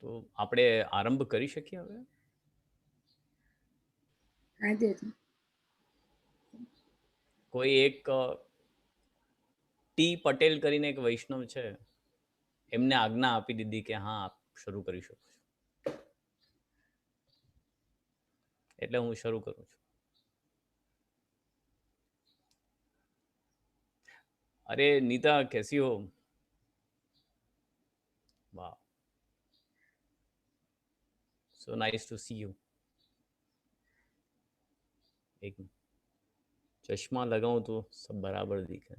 તો આપણે આરંભ કરી શકીએ હવે? કોઈ એક ટી પટેલ કરીને એક વૈષ્ણવ છે, એમને આજ્ઞા આપી દીધી કે હા આપ શરૂ કરી શકો છો, એટલે હું શરૂ કરું છું. अरे नीता कैसी हो? वाह, so nice to see you. एक चश्मा लगाऊं तो सब बराबर दिखे.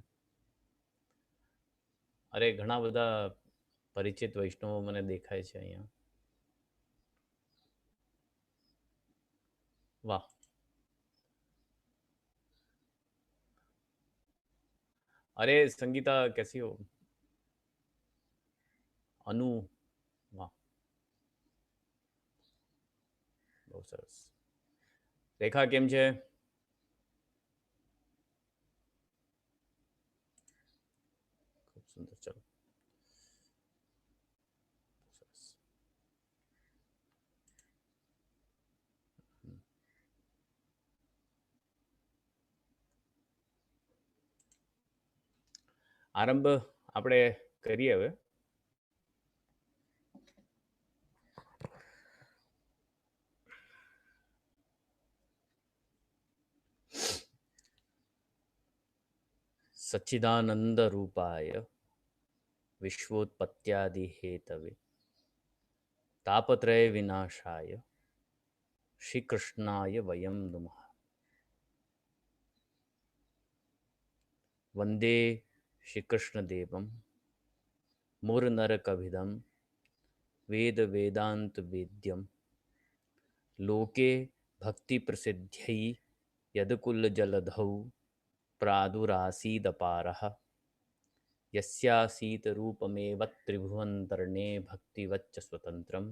अरे ઘણા બધા પરિચિત વૈષ્ણવો મને દેખાય છે અહીંયા. વાહ, अरे संगीता कैसी हो? अनु, वाह, બહુ સરસ. રેખા કેમ છે? ખૂબ સુંદર. ચલો સરસ. આરંભ આપણે કરીએ હવે. सच्चिदानंद रूपाय विश्वोत्पत्त्यादि हेतवे तापत्रय विनाशाय श्री कृष्णाय वयं नुमः. वंदे श्री कृष्णदेवं मुरनरकभिदं वेद वेदांत वेद्यं लोके भक्ति प्रसिद्ध्यै यदकुल जलधौ प्रादुरासीदपारः यस्यासीत रूपमेव त्रिभुवन्तर्णे भक्तिवच्च स्वतन्त्रं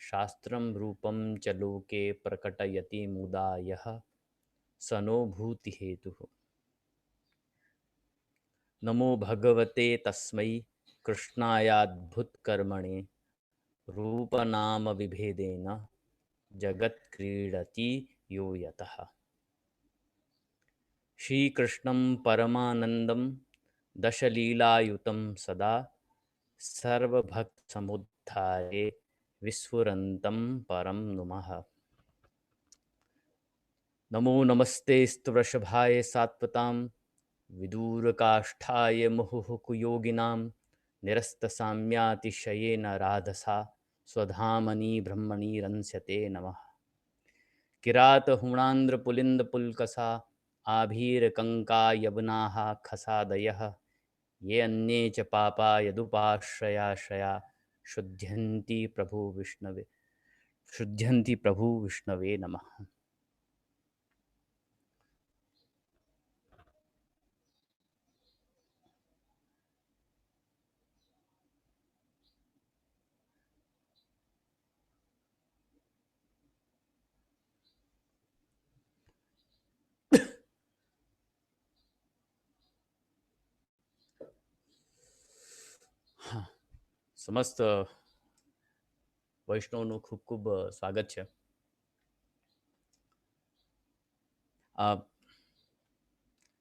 शास्त्रं रूपं च लोके प्रकटयति मुदा यः स नो भूतिहेतुः. नमो भगवते तस्मै कृष्णायाद्भुतकर्मणे रूपनाम विभेदेन जगत्क्रीडति यो यतः. श्रीकृष्णं परमानन्दं दशलीलायुतं सदा सर्वभक्तसमुद्धारे विस्फुरन्तं परं नुमः. नमो नमस्ते स्तवृषभाय सात्वतां विदूरकाष्ठाय मुहुः निरस्तसाम्यातिशयेन राधसा स्वधामनि ब्रह्मणि रंस्यते नमः. किरातहुणान्द्रपुलिन्दपुल्कसा आभीरकङ्का यवनाः खसादयः ये अन्ये च पापा यदुपाश्रयाश्रया शुद्ध्यन्ति प्रभु विष्णवे नमः. समस्त વૈષ્ણવનું ખૂબ ખૂબ સ્વાગત છે.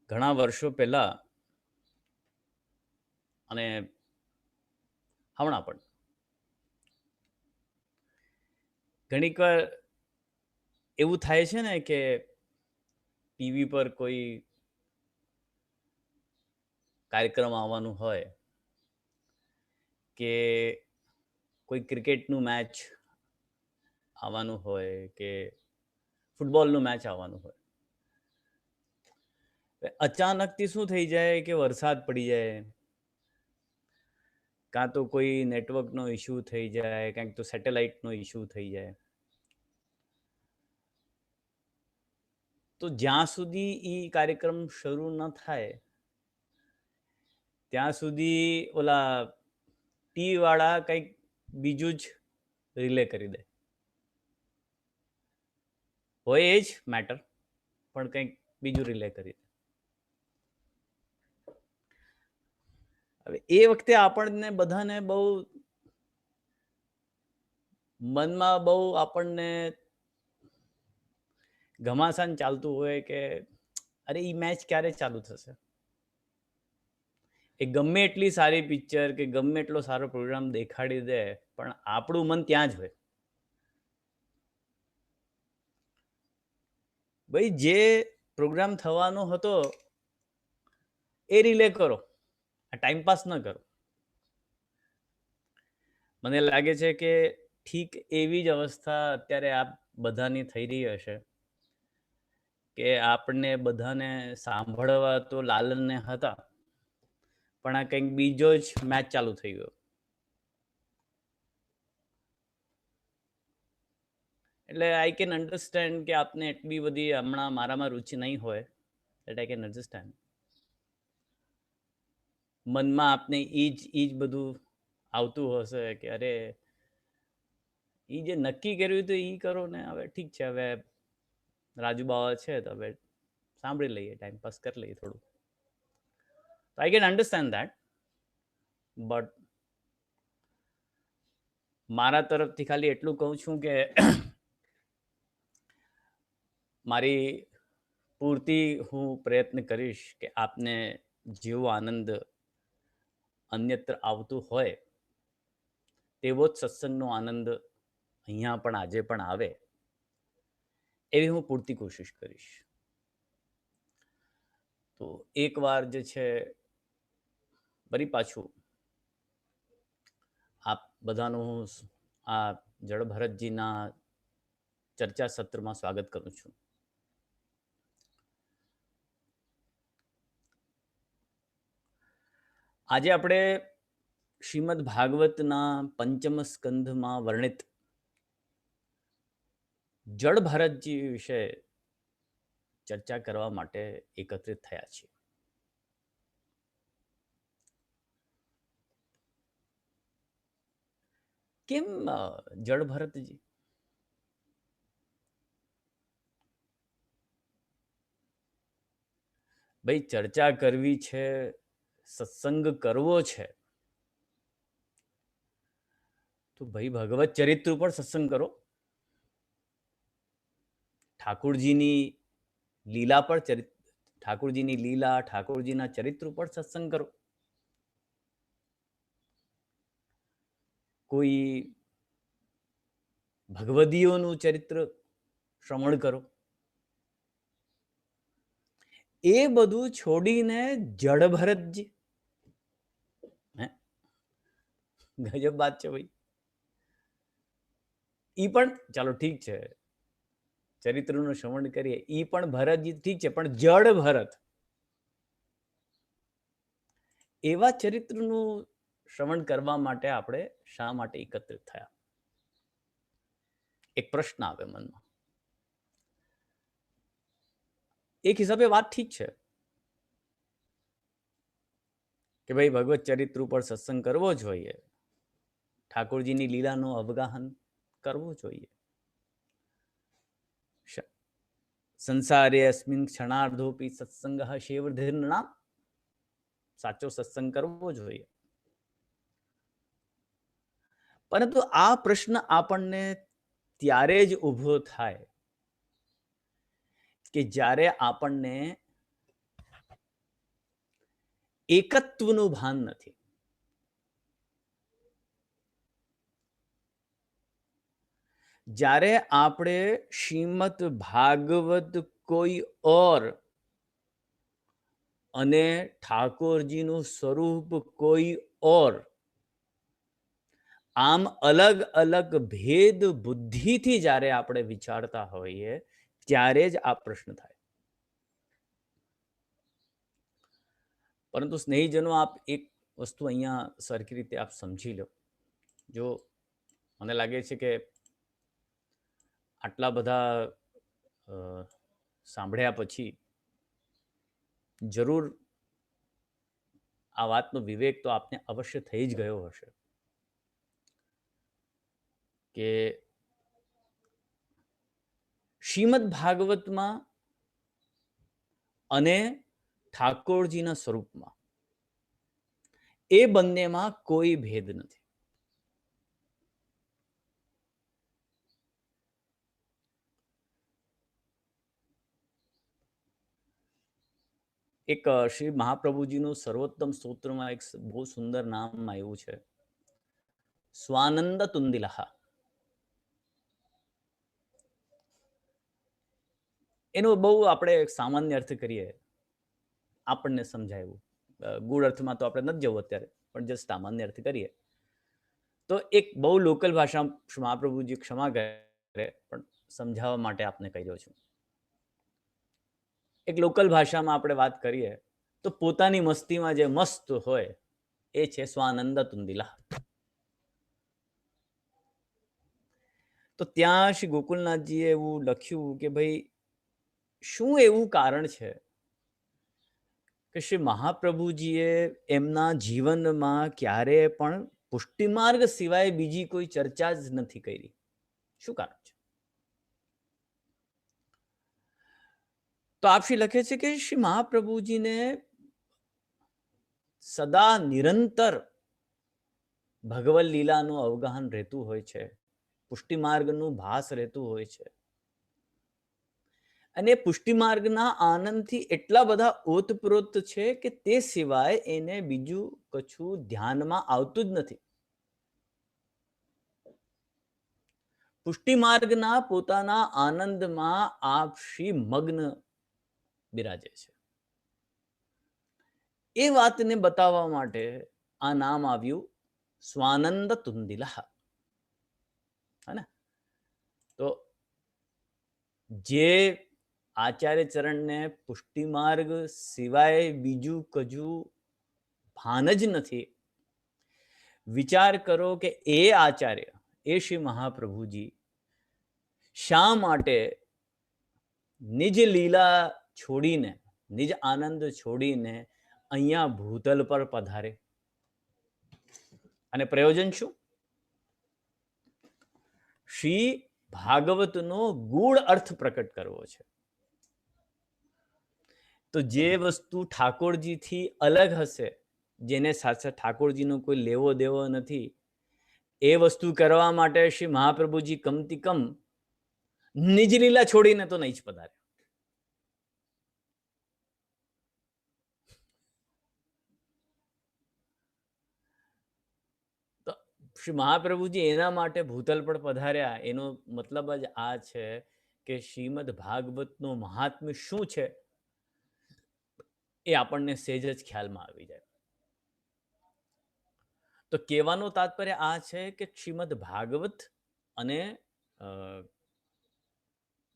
ઘણા વર્ષો પહેલા અને હમણાં પણ ઘણીક વાર એવું થાય છે ને કે ટીવી પર કોઈ કાર્યક્રમ આવવાનું હોય કે કોઈ ક્રિકેટનું મેચ આવવાનું હોય કે ફૂટબોલનું મેચ આવવાનું હોય, અચાનકથી શું થઈ જાય કે વરસાદ પડી જાય, કાં તો કોઈ નેટવર્કનો ઇશ્યુ થઈ જાય, કાંઈક તો સેટેલાઇટનો ઇશ્યુ થઈ જાય. તો જ્યાં સુધી એ કાર્યક્રમ શરૂ ન થાય ત્યાં સુધી ઓલા ટીવી વાળા કંઈક બીજું જ રિલે કરી દે. હોય એ જ મેટર, પણ કંઈક બીજું રિલે કરી દે. હવે એ વખતે આપણને બધાને બહુ મનમાં બહુ આપણને ઘમાસાન ચાલતું હોય કે અરે એ મેચ ક્યારે ચાલુ થશે. એ ગમે એટલી સારી પિક્ચર કે ગમે એટલો સારો પ્રોગ્રામ દેખાડી દે, પણ આપણું મન ત્યાં જ હોય. ભાઈ જે પ્રોગ્રામ થવાનો હતો એ રિલે કરો, આ ટાઈમપાસ ન કરો. મને લાગે છે કે ઠીક એવી જ અવસ્થા અત્યારે આપ બધાની થઈ રહી હશે કે આપણને બધાને સાંભળવા તો લાલનને હતા, પણ આ કંઈક બીજો જ મેચ ચાલુ થઈ ગયો. એટલે આઈ કેન અન્ડરસ્ટેન્ડ કે આપને એટલી બધી હમણાં મારામાં રુચિ નહીં હોય, દેટ આઈ કેન અન્ડરસ્ટેન્ડ. મનમાં આપને એ જ બધું આવતું હશે કે અરે એ જે નક્કી કર્યું હતું એ કરો ને, હવે ઠીક છે, હવે રાજુ બાવા છે તો હવે સાંભળી લઈએ, ટાઈમ પાસ કરી લઈએ થોડું. I can understand that, but મારા તરફથી ખાલી એટલું કહું છું કે મારી પૂરતી હું પ્રયત્ન કરીશ કે આપને જેવો આનંદ અન્યત્ર આવતું હોય તેવો જ સત્સંગનો આનંદ અહીંયા પણ આજે પણ આવે એવી હું પૂરતી કોશિશ કરીશ. તો એકવાર જે છે ફરી પાછું આપ બધાનું હું આ જળભરતજીના ચર્ચા સત્રમાં સ્વાગત કરું છું. આજે આપણે શ્રીમદ ભાગવતના પંચમ સ્કંધમાં વર્ણિત જળભરતજી વિશે ચર્ચા કરવા માટે એકત્રિત થયા છીએ. કેમ જળભરતજી? ભાઈ ચર્ચા કરવી છે, સત્સંગ કરવો છે, તો ભાઈ ભગવત ચરિત્ર ઉપર સત્સંગ કરો. ઠાકુરજીની લીલા પર ઠાકુરજીની લીલા, ઠાકુરજીના ચરિત્ર ઉપર સત્સંગ કરો. કોઈ ભગવદીઓનું ચરિત્ર શ્રવણ કરો. એ બધું છોડીને જળભરતજી, ગજબ વાત છે ભાઈ. ઈ પણ ચાલો ઠીક છે, ચરિત્રનું શ્રવણ કરીએ, ઈ પણ ભરતજી ઠીક છે, પણ જળ ભરત એવા ચરિત્રનું શ્રવણ કરવા માટે આપણે શા માટે એકત્રિત થયા? એક પ્રશ્ન આવે મનમાં. એક હિસાબે વાત ઠીક છે કે ભાઈ ભગવત ચરિત્ર ઉપર સત્સંગ કરવો જોઈએ, ઠાકોરજીની લીલાનું અવગાહન કરવું જોઈએ. સંસારે અસ્મિન ક્ષણાર્ધોપી સત્સંગ શેવધીર્ણામ, સાચો સત્સંગ કરવો જોઈએ. પરંતુ આ પ્રશ્ન આપણને ત્યારે જ ઊભો થાય કે જ્યારે આપણને એકત્વનું ભાન નથી. જ્યારે આપણે શ્રીમદ ભાગવત કોઈ ઓર અને ઠાકોરજીનું સ્વરૂપ કોઈ ઓર, આમ અલગ અલગ ભેદ બુદ્ધિથી જ્યારે આપણે વિચારતા હોઈએ ત્યારે જ આ પ્રશ્ન થાય. પરંતુ સ્નેહીજનો, આપ એક વસ્તુ અહીંયા સરખી રીતે આપ સમજી લો. જો મને લાગે છે કે આટલા બધા સાંભળ્યા પછી જરૂર આ વાતનો વિવેક તો આપને અવશ્ય થઈ જ ગયો હશે કે શ્રીમદ ભાગવતમાં અને ઠાકોરજીના સ્વરૂપમાં એ બંનેમાં કોઈ ભેદ નથી. એક શ્રી મહાપ્રભુજીનું સર્વોત્તમ સ્તોત્રમાં એક બહુ સુંદર નામ આવ્યું છે, સ્વાનંદ તુંદિલહ. એનો બહુ આપણે સામાન્ય અર્થ કરીએ, આપણને સમજાયું. ગુળ અર્થમાં તો આપણે નથી જવું અત્યારે, પણ જે સામાન્ય અર્થ કરીએ તો એક બહુ લોકલ ભાષા મહાપ્રભુજી ક્ષમા કરે, પણ સમજાવવા માટે આપને કહી દઉં છું. એક લોકલ ભાષામાં આપણે વાત કરીએ તો પોતાની મસ્તીમાં જે મસ્ત હોય એ છે સ્વાનંદ તુંદિલા. તો ત્યાં શ્રી ગોકુલનાથજીએ એવું લખ્યું કે ભાઈ શું એવું કારણ છે કે શ્રી મહાપ્રભુજીએ એમના જીવનમાં ક્યારે પણ પુષ્ટિમાર્ગ સિવાય બીજી કોઈ ચર્ચા જ નથી કરી? શું કારણ છે? તો આપશ્રી લખે છે કે શ્રી મહાપ્રભુજીને સદા નિરંતર ભગવદ લીલાનું અવગાહન રહેતું હોય છે, પુષ્ટિમાર્ગનું ભાસ રહેતું હોય છે, અને પુષ્ટિમાર્ગના આનંદથી એટલા બધા ઓતપ્રોત છે કે તે સિવાય એને બીજું કશું ધ્યાનમાં આવતું જ નથી. પુષ્ટિમાર્ગના પોતાના આનંદમાં આપ શ્રી મગ્ન બિરાજે છે. એ વાતને બતાવવા માટે આ નામ આવ્યું સ્વાનંદ તુંદિલહ. હે ને? તો જે આચાર્ય ચરણને પુષ્ટિમાર્ગ સિવાય બીજું કજું ભાન જ નથી, વિચાર કરો કે એ આચાર્ય, એ શ્રી મહાપ્રભુજી શા માટે નિજ લીલા છોડીને, નિજ આનંદ છોડીને અહીંયા ભૂતલ પર પધારે? અને પ્રયોજન શું? શ્રી ભાગવતનો ગૂઢ અર્થ પ્રકટ કરવો છે. તો જે વસ્તુ ઠાકોરજીથી અલગ હશે, જેને સાથે ઠાકોરજીનો કોઈ લેવો દેવો નથી, એ વસ્તુ કરવા માટે શ્રી મહાપ્રભુજી કમથી કમ નિજ લીલા છોડીને તો નહીં જ પધારે. તો શ્રી મહાપ્રભુજી એના માટે ભૂતલ પર પધાર્યા, એનો મતલબ જ આ છે કે શ્રીમદ ભાગવતનું મહાત્મ્ય શું છે એ આપણને સહેજ જ ખ્યાલમાં આવી જાય. તો કહેવાનો તાત્પર્ય આ છે કે શ્રીમદ ભાગવત અને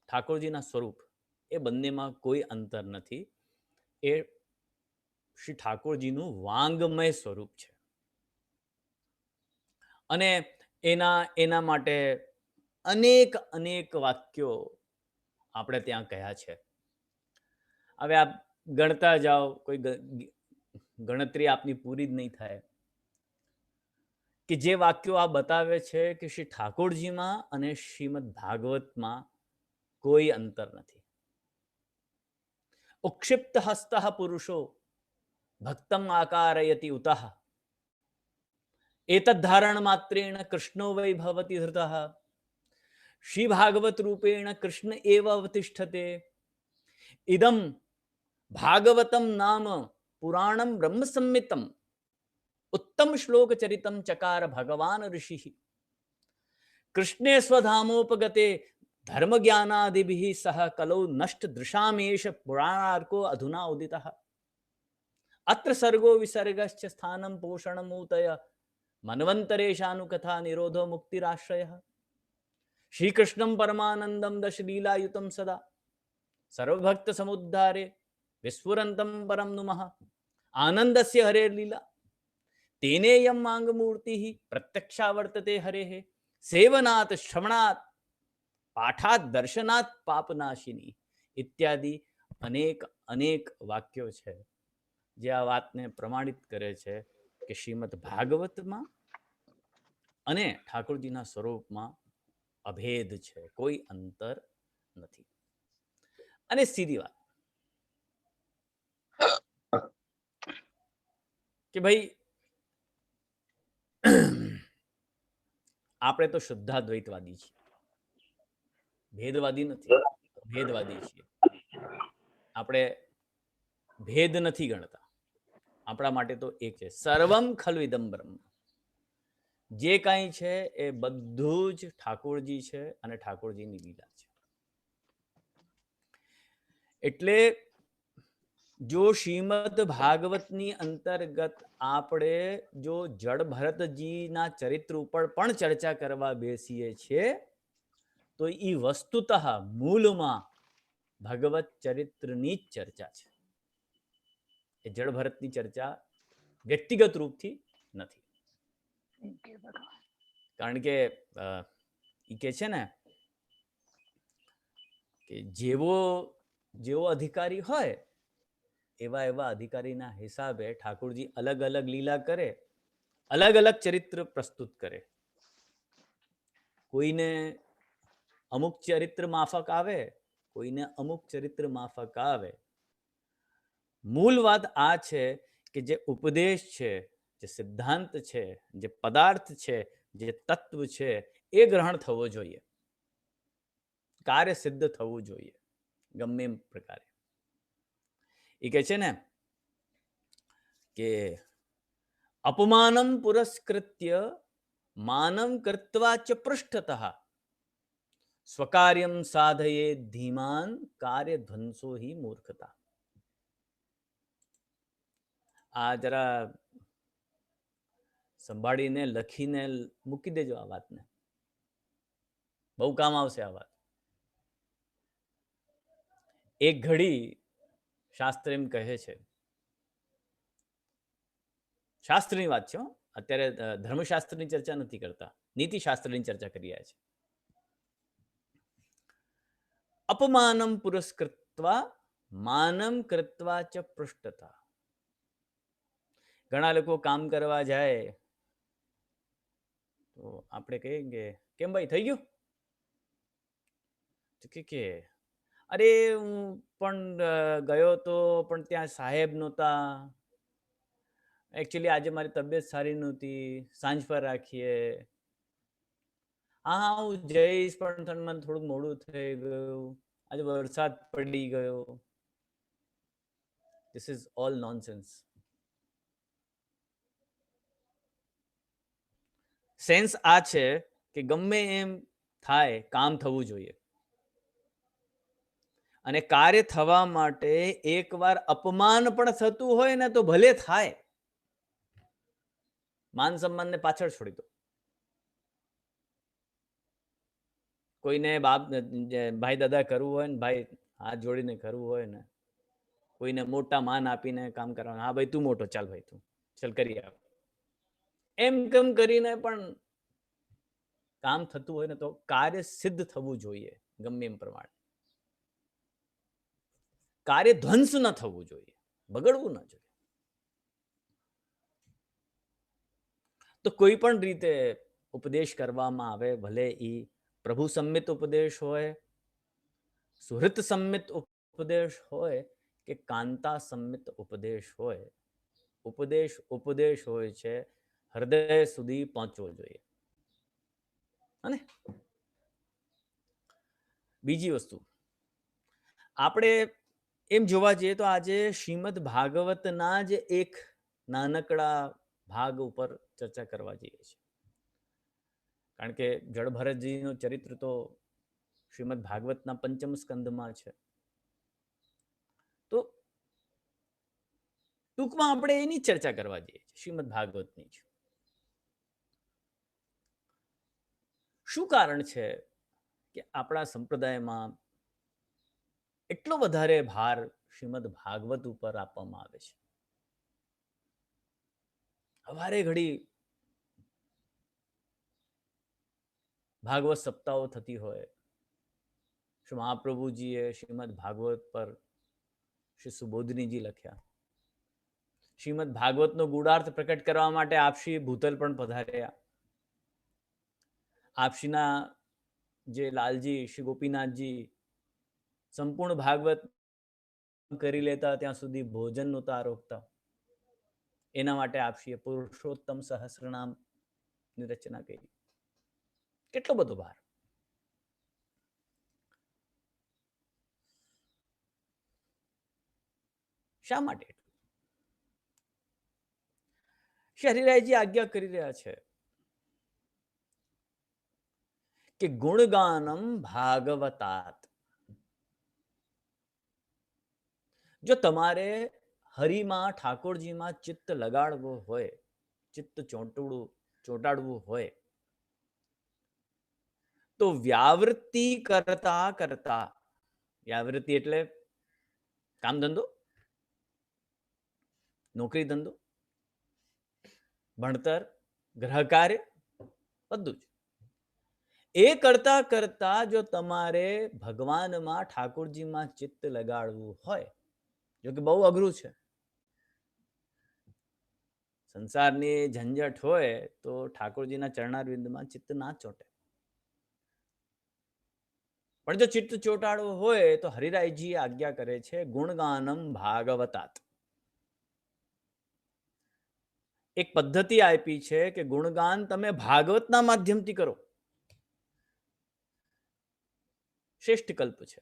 ઠાકોરજીના સ્વરૂપ એ બંનેમાં કોઈ અંતર નથી. એ શ્રી ઠાકોરજીનું વાંગમય સ્વરૂપ છે. અને એના માટે અનેક અનેક વાક્યો આપણે ત્યાં કહ્યા છે. હવે આપ ગણતા જાઓ, કોઈ ગણતરી આપની પૂરી જ નહીં થાય કે જે વાક્યો આ બતાવે છે કે શ્રી ઠાકોરજીમાં અને શ્રીમદ ભાગવતમાં કોઈ અંતર નથી. ઉક્ષિપ્ત હસ્ત પુરુષો ભક્તમ આકારયતિ ઉતઃ એતદ ધારણ માત્રેણ કૃષ્ણો વૈ ભવતિ ધૃતઃ શ્રી ભાગવત રૂપેણ કૃષ્ણ એવ અવતિષ્ઠતે ઇદમ ભાગવતમ નામ પુરાણમ બ્રહ્મ સંમિતમ उत्तम श्लोक चरितम चकार भगवान ऋषि कृष्णे स्वधामोपगते धर्म ज्ञानादिभिः सह कलौ नष्ट दृशामेश पुराणार्को अधुना उदितः अत्र सर्गो विसर्गश्च स्थानं पोषणमूतय मन्वन्तरेशानुकथा निरोधो मुक्तिराश्रयः श्रीकृष्णं परमानन्दं दशलीलायुतं सदा सर्वभक्त समुद्धारे विस्फुरन्तं परं नुमः आनन्दस्य हरे लीला तेनेयं मांगमूर्ति प्रत्यक्षा वर्तते हरे सेवनात् श्रवणात् पाठात् दर्शनात् पापनाशिनी इत्यादि अनेक अनेक वाक्यों છે જે આ વાતને પ્રમાણિત કરે છે કે શ્રીમદ ભાગવતમાં અને ઠાકોરજીના સ્વરૂપમાં અભેદ છે, કોઈ અંતર નથી. અને સીધી વાત કે ભાઈ આપણે તો શુદ્ધાદ્વૈતવાદી છીએ, ભેદવાદી નથી, ભેદવાદી છીએ. આપણે ભેદ નથી ગણતા. આપણા માટે તો એક છે. સર્વમ ખલુ ઇદમ બ્રહ્મ. જે કાંઈ છે એ બધું જ ઠાકોરજી છે અને ઠાકોરજીની લીલા છે. એટલે જો શ્રીમદ ભાગવતની અંતર્ગત આપણે જો જડ ભરતજીના ચરિત્ર ઉપર પણ ચર્ચા કરવા બેસીએ છીએ તો એ વસ્તુતઃ મૂળમાં ભગવત ચરિત્રની જ ચર્ચા છે. એ જડ ભરતની ચર્ચા વ્યક્તિગત રૂપથી નથી. કારણ કે એ કે છે ને કે જેવો અધિકારી હોય એવા એવા અધિકારીના હિસાબે ઠાકોરજી અલગ અલગ લીલા કરે, અલગ અલગ ચરિત્ર પ્રસ્તુત કરે. કોઈને અમુક ચરિત્ર માફક આવે, કોઈને અમુક ચરિત્ર માફક આવે. મૂળ વાત આ છે કે જે ઉપદેશ છે, જે સિદ્ધાંત છે, જે પદાર્થ છે, જે તત્વ છે એ ગ્રહણ થવો જોઈએ, કાર્ય સિદ્ધ થવું જોઈએ ગમે એમ પ્રકારે. એ કહે છે ને કે અપમાનમ પુરસ્કૃત્ય માનમ કૃત્વા ચ પૃષ્ઠતઃ સ્વકાર્યમ સાધયે ધીમાન કાર્ય ધ્વંસો હિ મૂર્ખતા. આ જરા સંભાળીને લખીને મૂકી દેજો આ વાતને, બહુ કામ આવશે આ વાત. એક ઘડી શાસ્ત્ર એમ કહે છે, શાસ્ત્રની વાત છે, અત્યારે ધર્મશાસ્ત્રની ચર્ચા નથી કરતા, નીતિશાસ્ત્રની ચર્ચા કરી રહ્યા છે. અપમાનમ પુરસ્કૃત્વા માનમ કૃત્વા ચ પૃષ્ઠતા. ઘણા લોકો કામ કરવા જાય તો આપણે કહીએ કે કેમ ભાઈ થઈ ગયું? તો કે અરે હું પણ ગયો તો પણ ત્યાં સાહેબ નહોતા, એકચ્યુઅલી આજે મારી તબિયત સારી નહોતી, સાંજ પર રાખીએ. હા હું જઈશ પણ મને થોડું મોડું થઈ ગયું, આજે વરસાદ પડી ગયો. This is all nonsense. Sense આ છે કે ગમે એમ થાય કામ થવું જોઈએ, અને કાર્ય થવા માટે એકવાર અપમાન પણ થતું હોય ને તો ભલે થાય, માન સન્માનને પાછળ છોડી દો. કોઈને બાપ ભાઈ દાદા કરવું હોય ને, ભાઈ હાથ જોડીને કરવું હોય ને, કોઈને મોટા માન આપીને કામ કરવાનું, હા ભાઈ તું મોટો, ચાલ ભાઈ તું ચાલ કરી આવ, એમ કેમ કરીને પણ કામ થતું હોય ને તો કાર્ય સિદ્ધ થવું જોઈએ ગમે એમ પ્રમાણે. કાર્ય ધ્વંસ ન થવું જોઈએ, બગડવું ન જોઈએ. તો કોઈ પણ રીતે ઉપદેશ કરવામાં આવે, ભલે એ પ્રભુ સંમિત ઉપદેશ હોય, સુહૃત સંમિત ઉપદેશ હોય કે કાંતા સંમિત ઉપદેશ હોય, ઉપદેશ હોય છે, હૃદય સુધી પહોંચવો જોઈએ. અને બીજી વસ્તુ આપણે એમ જોવા જઈએ તો આજે શ્રીમદ ભાગવતના જ એક નાનકડા ભાગ ઉપર ચર્ચા કરવા જઈએ છીએ. કારણ કે જડ ભરતજીનું ચરિત્ર તો શ્રીમદ ભાગવતના પંચમ સ્કંદમાં છે. તો ટૂંકમાં આપણે એની ચર્ચા કરવા જઈએ છીએ, શ્રીમદ ભાગવતની જ. શું કારણ છે કે આપણા સંપ્રદાયમાં એટલો વધારે ભાર શ્રીમદ ભાગવત ઉપર આપવામાં આવે છે? હવારે ઘડી ભાગવત સપ્તાહો થતી હોય, શ્રી મહાપ્રભુજીએ શ્રીમદ ભાગવત પર શ્રી સુબોધનીજી લખ્યા. શ્રીમદ ભાગવતનો ગૂઢાર્થ પ્રકટ કરવા માટે આપશ્રી ભૂતલ પણ પધાર્યા. આપશ્રીના જે લાલજી શ્રી ગોપીનાથજી સંપૂર્ણ ભાગવત કરી લેતા ત્યાં સુધી ભોજન નહોતા આરોગતા. એના માટે આપશ્રીએ પુરુષોત્તમ સહસ્રનામની રચના કરી. કેટલો બધો ભાર. શા માટે? હરિરાયજી આજ્ઞા કરી રહ્યા છે કે ગુણગાનમ ભાગવતાત. જો તમારે હરિમાં ઠાકોરજીમાં ચિત્ત લગાડવું હોય, ચિત્ત ચોંટાડવું હોય, તો વ્યાવૃત્તિ કરતા કરતા, વ્યાવૃત્તિ એટલે કામ ધંધો, નોકરી ધંધો, ભણતર, ગ્રહ કાર્ય, બધું જ. એ કરતા કરતા જો તમારે ભગવાનમાં ઠાકોરજીમાં ચિત્ત લગાડવું હોય, જો કે બહુ અઘરું છે, સંસારની ઝંઝટ હોય તો ઠાકોરજીના ચરણારવિંદમાં ચિત્ત ના ચોંટે. પણ જો ચિત્ત ચોંટાડવું હોય તો હરિરાયજી આજ્ઞા કરે છે ગુણગાનમ ભાગવતાત. એક પદ્ધતિ આપી છે કે ગુણગાન તમે ભાગવતના માધ્યમથી કરો, શ્રેષ્ઠ કલ્પ છે.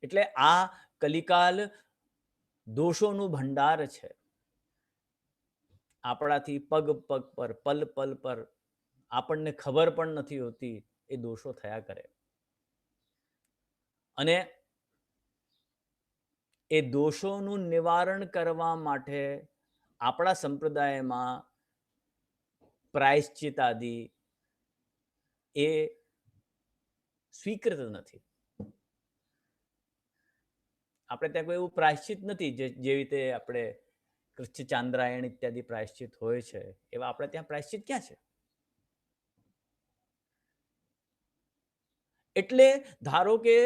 એટલે આ કલિકાલ દોષોનું ભંડાર છે. આપણાથી પગ પગ પર, પલ પલ પર આપણને ખબર પણ નથી હોતી એ દોષો થયા કરે. અને એ દોષોનું નિવારણ કરવા માટે આપણા સંપ્રદાયમાં પ્રાયશ્ચિત આદિ એ સ્વીકૃત નથી. આપણે ત્યાં કોઈ એવું પ્રાયશ્ચિત નથી જે રીતે આપણે કૃષ્ણ ચાંદ્રાયણ ઇત્યાદિ પ્રાયશ્ચિત હોય છે, એવા આપણે ત્યાં પ્રાયશ્ચિત ક્યાં છે? એટલે ધારો કે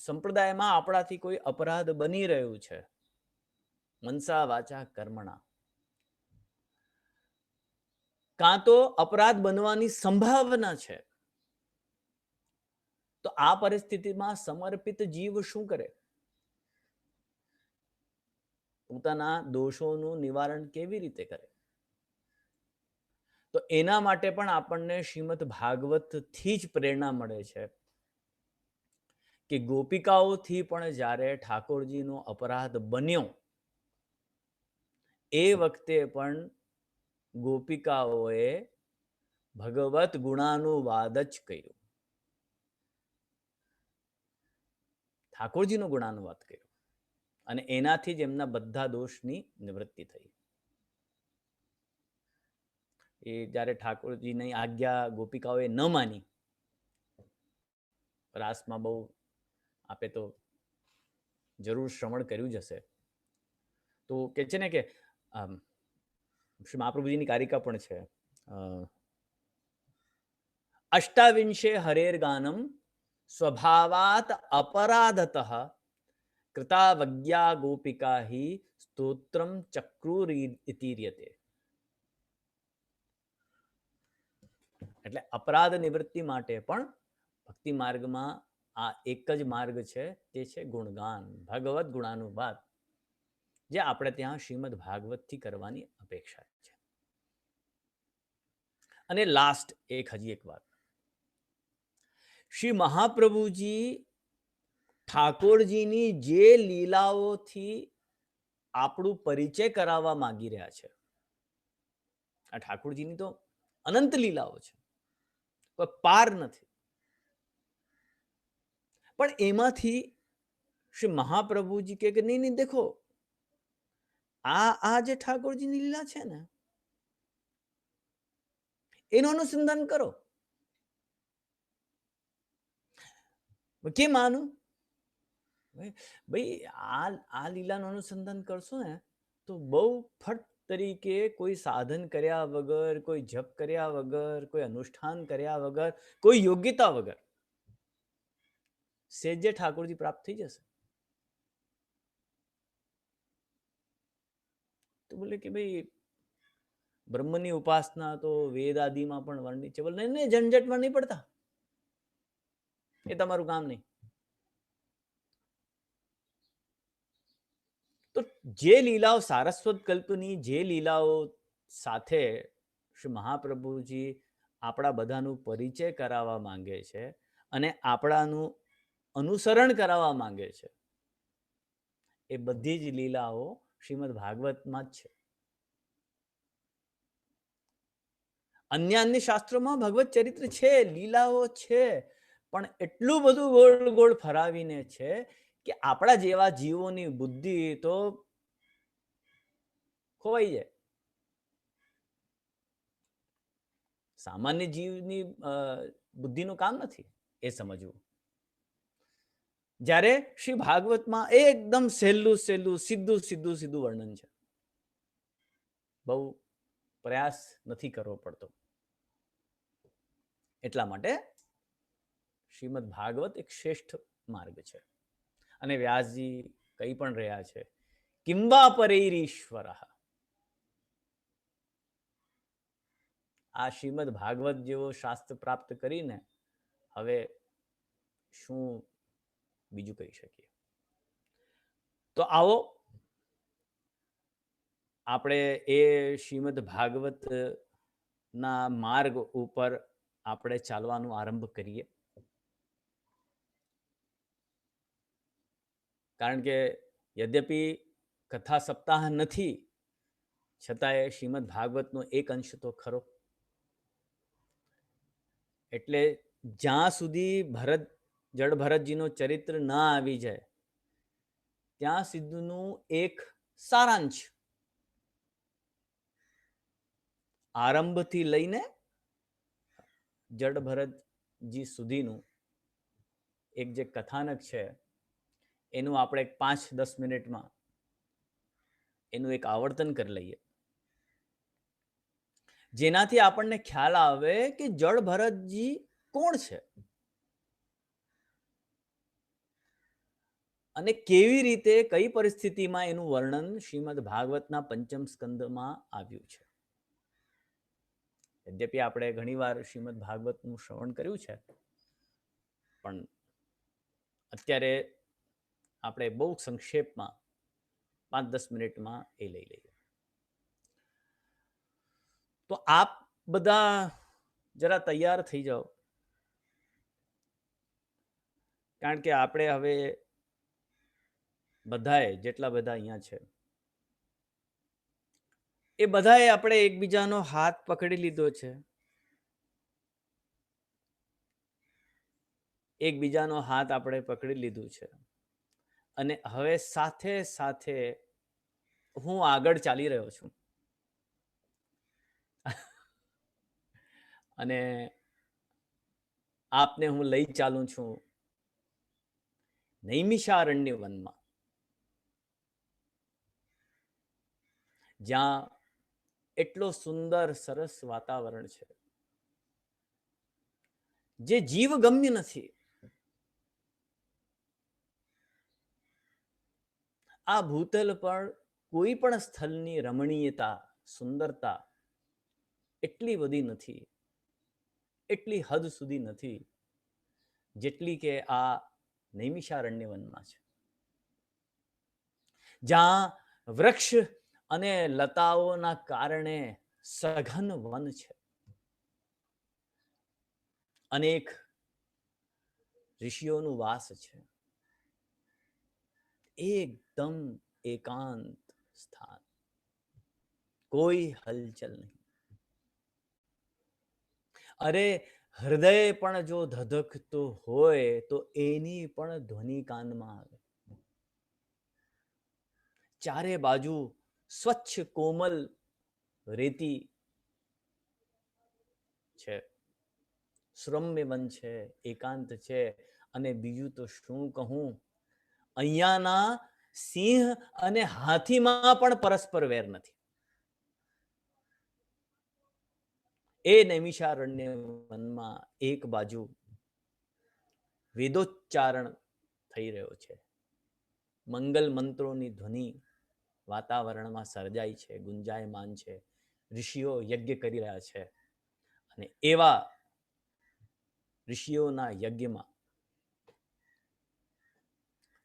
સંપ્રદાયમાં આપણાથી કોઈ અપરાધ બની રહ્યું છે, મનસા વાચા કર્મણા, કાં તો અપરાધ બનવાની સંભાવના છે, તો આ પરિસ્થિતિમાં સમર્પિત જીવ શું કરે? પોતાના દોષોનું નિવારણ કેવી રીતે કરે? તો એના માટે પણ આપણને શ્રીમદ ભાગવતથી જ પ્રેરણા મળે છે કે ગોપિકાઓથી પણ જ્યારે ઠાકોરજીનો અપરાધ બન્યો એ વખતે પણ ગોપિકાઓએ ભગવત ગુણાનુવાદ જ કર્યું, ઠાકોરજીનો ગુણાનુવાદ કર્યો, અને એનાથી જ એમના બધા દોષની નિવૃત્તિ થઈ. એ જ્યારે ઠાકોરજીની આજ્ઞા ગોપિકાઓએ ન માની, રાસમાં બહુ આપે તો જરૂર શ્રવણ કર્યું જ હશે, તો કે છે ને કે શ્રી મહાપ્રભુજીની કારિકા પણ છે, અષ્ટાવિંશે હરેર ગાનમ સ્વભાવાત અપરાધત કૃતાવજ્ઞા ગોપિકા હિ સ્તોત્રમ ચક્રુરીતીર્યતે. એટલે અપરાધ નિવૃત્તિ માટે પણ ભક્તિ માર્ગમાં આ એક જ માર્ગ છે, તે છે ગુણગાન, ભગવત ગુણાનુવાદ, જે આપણે ત્યાં શ્રીમદ ભાગવતથી કરવાની અપેક્ષા છે. અને લાસ્ટ હજી એક વાત, શ્રી મહાપ્રભુજી ઠાકોરજીની જે લીલાઓથી આપણું પરિચય કરાવવા માંગી રહ્યા છે, આ ઠાકોરજીની તો અનંત લીલાઓ છે, કોઈ પાર નથી, પણ એમાંથી શ્રી મહાપ્રભુજી કે નહીં નહીં દેખો, આ જે ઠાકોરજીની લીલા છે ને એનું અનુસંધાન કરો. કેમ આનું? ભાઈ આ લીલાનું અનુસંધાન કરશો ને તો બહુ ફટ તરીકે કોઈ સાધન કર્યા વગર, કોઈ જપ કર્યા વગર, કોઈ અનુષ્ઠાન કર્યા વગર, કોઈ યોગ્યતા વગર સેજે ઠાકોરજી પ્રાપ્ત થઈ જશે. તો બોલે કે ભાઈ બ્રહ્મની ઉપાસના તો વેદ આદિમાં પણ વર્ણિત છે, બોલે નહીં ઝંઝટમાં નહીં પડતા, એ તમારું કામ નહીં. તો જે લીલાઓ સારસ્વત કલ્પની જે લીલાઓ સાથે શ્રી મહાપ્રભુજી આપણા બધાનું પરિચય કરાવવા માંગે છે અને આપણાનું અનુસરણ કરાવવા માંગે છે, એ બધી જ લીલાઓ શ્રીમદ ભાગવતમાં જ છે. અન્ય શાસ્ત્રોમાં ભગવત ચરિત્ર છે, લીલાઓ છે, પણ એટલું બધું ગોળ ગોળ ફરાવીને છે કે આપણા જેવા જીવોની બુદ્ધિ તો ખોવાઈ જાય. સામાન્ય જીવની બુદ્ધિનું કામ નથી એ સમજવું. જ્યારે શ્રી ભાગવતમાં એકદમ સહેલું સહેલું સીધું સીધું સીધું વર્ણન છે. બહુ પ્રયાસ નથી કરવો પડતો. એટલા માટે શ્રીમદ ભાગવત એક શ્રેષ્ઠ માર્ગ છે. અને વ્યાસજી કહી પણ રહ્યા છે, કિંબા પરેરીશ્વર. આ શ્રીમદ ભાગવત જેવો શાસ્ત્ર પ્રાપ્ત કરીને હવે શું બીજું કહી શકીએ. તો આવો આપણે એ શ્રીમદ ભાગવત ના માર્ગ ઉપર આપણે ચાલવાનું આરંભ કરીએ. કારણ કે યદ્યપિ કથા સપ્તાહ નથી, છતાંય શ્રીમદ ભાગવતનો એક અંશ તો ખરો. એટલે જ્યાં સુધી જડ ભરતજીનું ચરિત્ર ના આવી જાય ત્યાં સુધીનું એક સારાંશ, આરંભથી લઈને જડ ભરતજી સુધીનું એક જે કથાનક છે એનું આપણે 5-10 મિનિટમાં એનું એક આવર્તન કરી લઈએ, જેનાથી આપણને ખ્યાલ આવે કે જડ ભરતજી કોણ છે અને કેવી રીતે કઈ પરિસ્થિતિમાં એનું વર્ણન શ્રીમદ ભાગવતના પંચમ સ્કંદમાં આવ્યું છે. યદ્યપિ આપણે ઘણીવાર શ્રીમદ ભાગવતનું શ્રવણ કર્યું છે, પણ અત્યારે આપણે બહુ સંક્ષેપમાં 5-10 મિનિટમાં એ લઈ લઈએ. તો આપ બધા જરા તૈયાર થઈ જાઓ, કારણ કે આપણે હવે બધાએ જેટલા બધા અહીંયા છે એ બધાએ આપણે એકબીજાનો હાથ પકડી લીધો છે. એકબીજાનો હાથ આપણે પકડી લીધું છે અને હવે સાથે સાથે હું આગળ ચાલી રહ્યો છું અને આપને હું લઈ ચાલું છું નૈમિષારણ્ય વનમાં, જ્યાં એટલો સુંદર સરસ વાતાવરણ છે જે જીવ ગમ્ય નથી. આ ભૂતલ પર કોઈ પણ સ્થળની રમણીયતા, સુંદરતા એટલી બધી નથી, એટલી હદ સુધી નથી જેટલી કે આ નૈમિષારણ્ય વનમાં છે, જ્યાં વૃક્ષ અને લતાઓના કારણે સઘન વન છે. અનેક ઋષિઓનું વાસ છે. એકદમ એકાંત સ્થાન, કોઈ હલચલ નહીં. અરે હૃદય પણ જો ધધકતો હોય તો એની પણ ધ્વનિ કાનમાં આવે. ચારે બાજુ સ્વચ્છ કોમલ રેતી છે, શ્રમ્ય વન છે, એકાંત છે. અને બીજું તો શું કહું, અહીંયાના સિંહ અને હાથીમાં પણ પરસ્પર વેર નથી. એ નૈમિષારણ્ય વનમાં એક બાજુ વેદોચ્ચારણ થઈ રહ્યો છે, મંગલ મંત્રોની ધ્વનિ વાતાવરણમાં સર્જાય છે, ગુંજાયમાન છે, ઋષિઓ યજ્ઞ કરી રહ્યા છે. અને એવા ઋષિઓના યજ્ઞમાં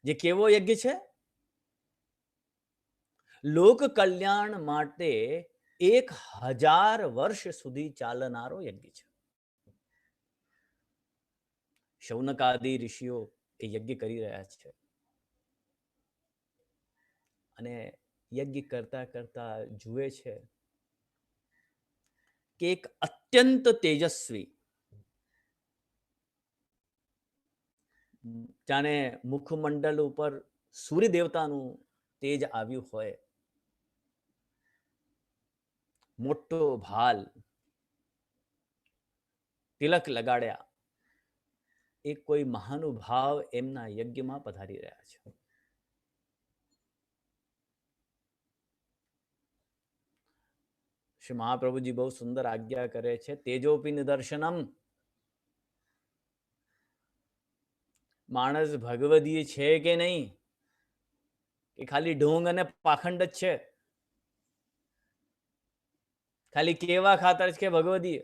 જે કેવો યજ્ઞ છે, લોક કલ્યાણ માટે 1000 વર્ષ સુધી ચાલનારો યજ્ઞ છે. શૌનકાદી ઋષિઓ એ યજ્ઞ કરી રહ્યા છે. અને યજ્ઞ કરતા કરતા જુએ છે કે એક અત્યંત તેજસ્વી, જાણે મુખમંડળ ઉપર સૂર્ય દેવતાનું તેજ આવ્યું હોય, મોટો ભાલ, તિલક લગાડ્યા, એ કોઈ મહાનુભાવ એમના યજ્ઞમાં પધારી રહ્યા છે. શ્રી મહાપ્રભુજી બહુ સુંદર આજ્ઞા કરે છે, તેજોપી નિદર્શનમ. માણસ ભગવદીય છે કે નહીં, કે ખાલી ઢોંગ અને પાખંડ જ છે, ખાલી કેવા ખાતર છે કે ભગવદીય.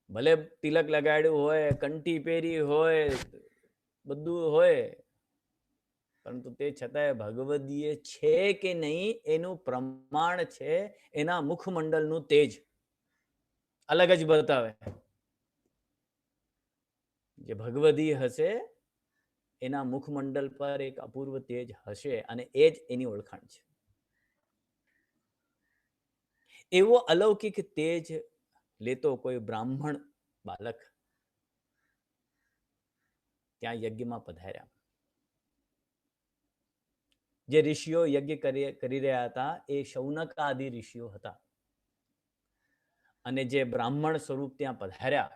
ભલે તિલક લગાડ્યું હોય, કંઠી પહેરી હોય, બધું હોય, પરંતુ તે છતાંય ભગવદીય છે કે નહીં એનું પ્રમાણ છે એના મુખમંડળનું તેજ. અલગ જ બતાવે. જે ભગવદીય હશે એના મુખમંડળ પર એક અપૂર્વ તેજ હશે, અને એ જ એની ઓળખાણ છે. એવો અલૌકિક તેજ લેતો કોઈ બ્રાહ્મણ બાલક ત્યાં યજ્ઞમાં પધાર્યા. જે ઋષિઓ યજ્ઞ કરી રહ્યા હતા એ શૌનક આદિ ઋષિઓ હતા, અને જે બ્રાહ્મણ સ્વરૂપ ત્યાં પધાર્યા,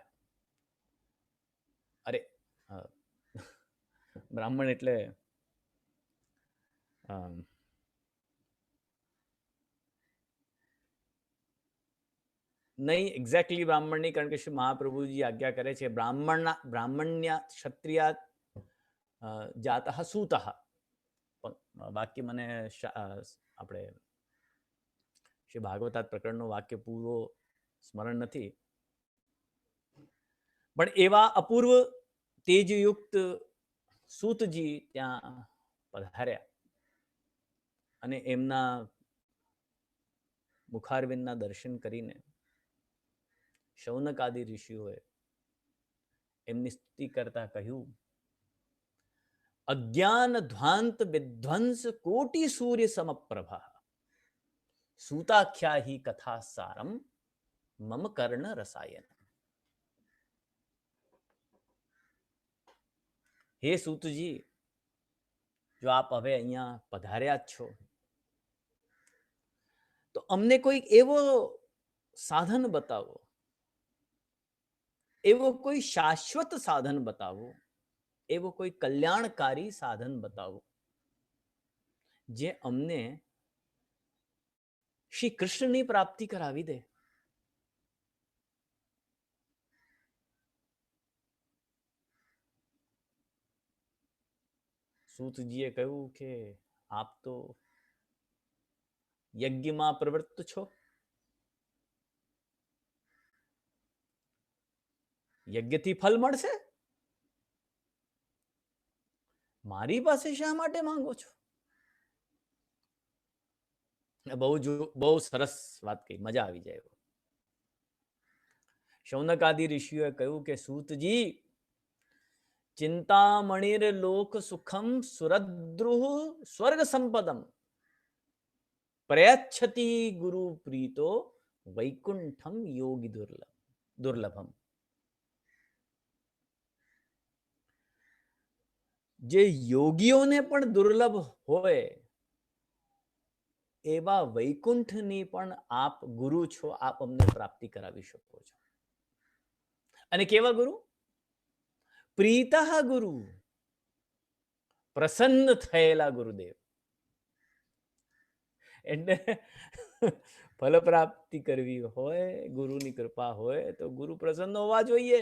અરે બ્રાહ્મણ એટલે નહીં એક્ઝેક્ટલી બ્રાહ્મણ નહીં, કારણ કે શ્રી મહાપ્રભુજી આજ્ઞા કરે છે બ્રાહ્મણ્ય ક્ષત્રિયા જાતઃ સૂતઃ. વાક્ય મને આપણે શ્રી ભાગવતાત પ્રકરણનું વાક્ય પૂરો સ્મરણ નથી, પણ એવા અપૂર્વ તેજયુક્ત સૂતજી ત્યાં પધાર્યા, અને એમના મુખારવિંદના દર્શન કરીને શૌનક આદિ ઋષિઓએ એમની સ્તુતિ કરતા કહ્યું, અજ્ઞાન ધ્વાંત વિધ્વંસ કોટિ સૂર્ય સમપ્રભા સૂતાખ્યા હિ કથા સારમ મમ કર્ણ રસાયન. હે સૂતજી, જો આપ હવે અહીંયા પધાર્યા જ છો તો અમને કોઈ એવો સાધન બતાવો, એવો કોઈ શાશ્વત સાધન બતાવો, એવો કોઈ કલ્યાણકારી સાધન બતાવો જે અમને શ્રી કૃષ્ણની પ્રાપ્તિ કરાવી દે. સૂતજીએ કહ્યું કે આપ તો યજ્ઞમાં પ્રવૃત્ત છો, યજ્ઞથી ફલ મળશે, મારી પાસે શા માટે માંગો છો? બહુ સરસ વાત કહી, મજા આવી જાય. શૌનક આદિ ઋષિઓએ કહ્યું કે સૂતજી, ચિંતામણિર લોક સુખમ સુરદ્રુહ સ્વર્ગ સંપદમ પ્રયચ્છતિ ગુરુ પ્રીતો વૈકુંઠમ યોગી દુર્લભમ. જે યોગીઓને પણ દુર્લભ હોય એવા વૈકુંઠની પણ આપ ગુરુ છો, આપ અમને પ્રાપ્તિ કરાવી શકો છો. અને કેવા ગુરુ? પ્રીતઃ ગુરુ, પ્રસન્ન થયેલા ગુરુદેવ. એટલે ફલ પ્રાપ્તિ કરવી હોય, ગુરુની કૃપા હોય તો ગુરુ પ્રસન્ન હોવા જોઈએ.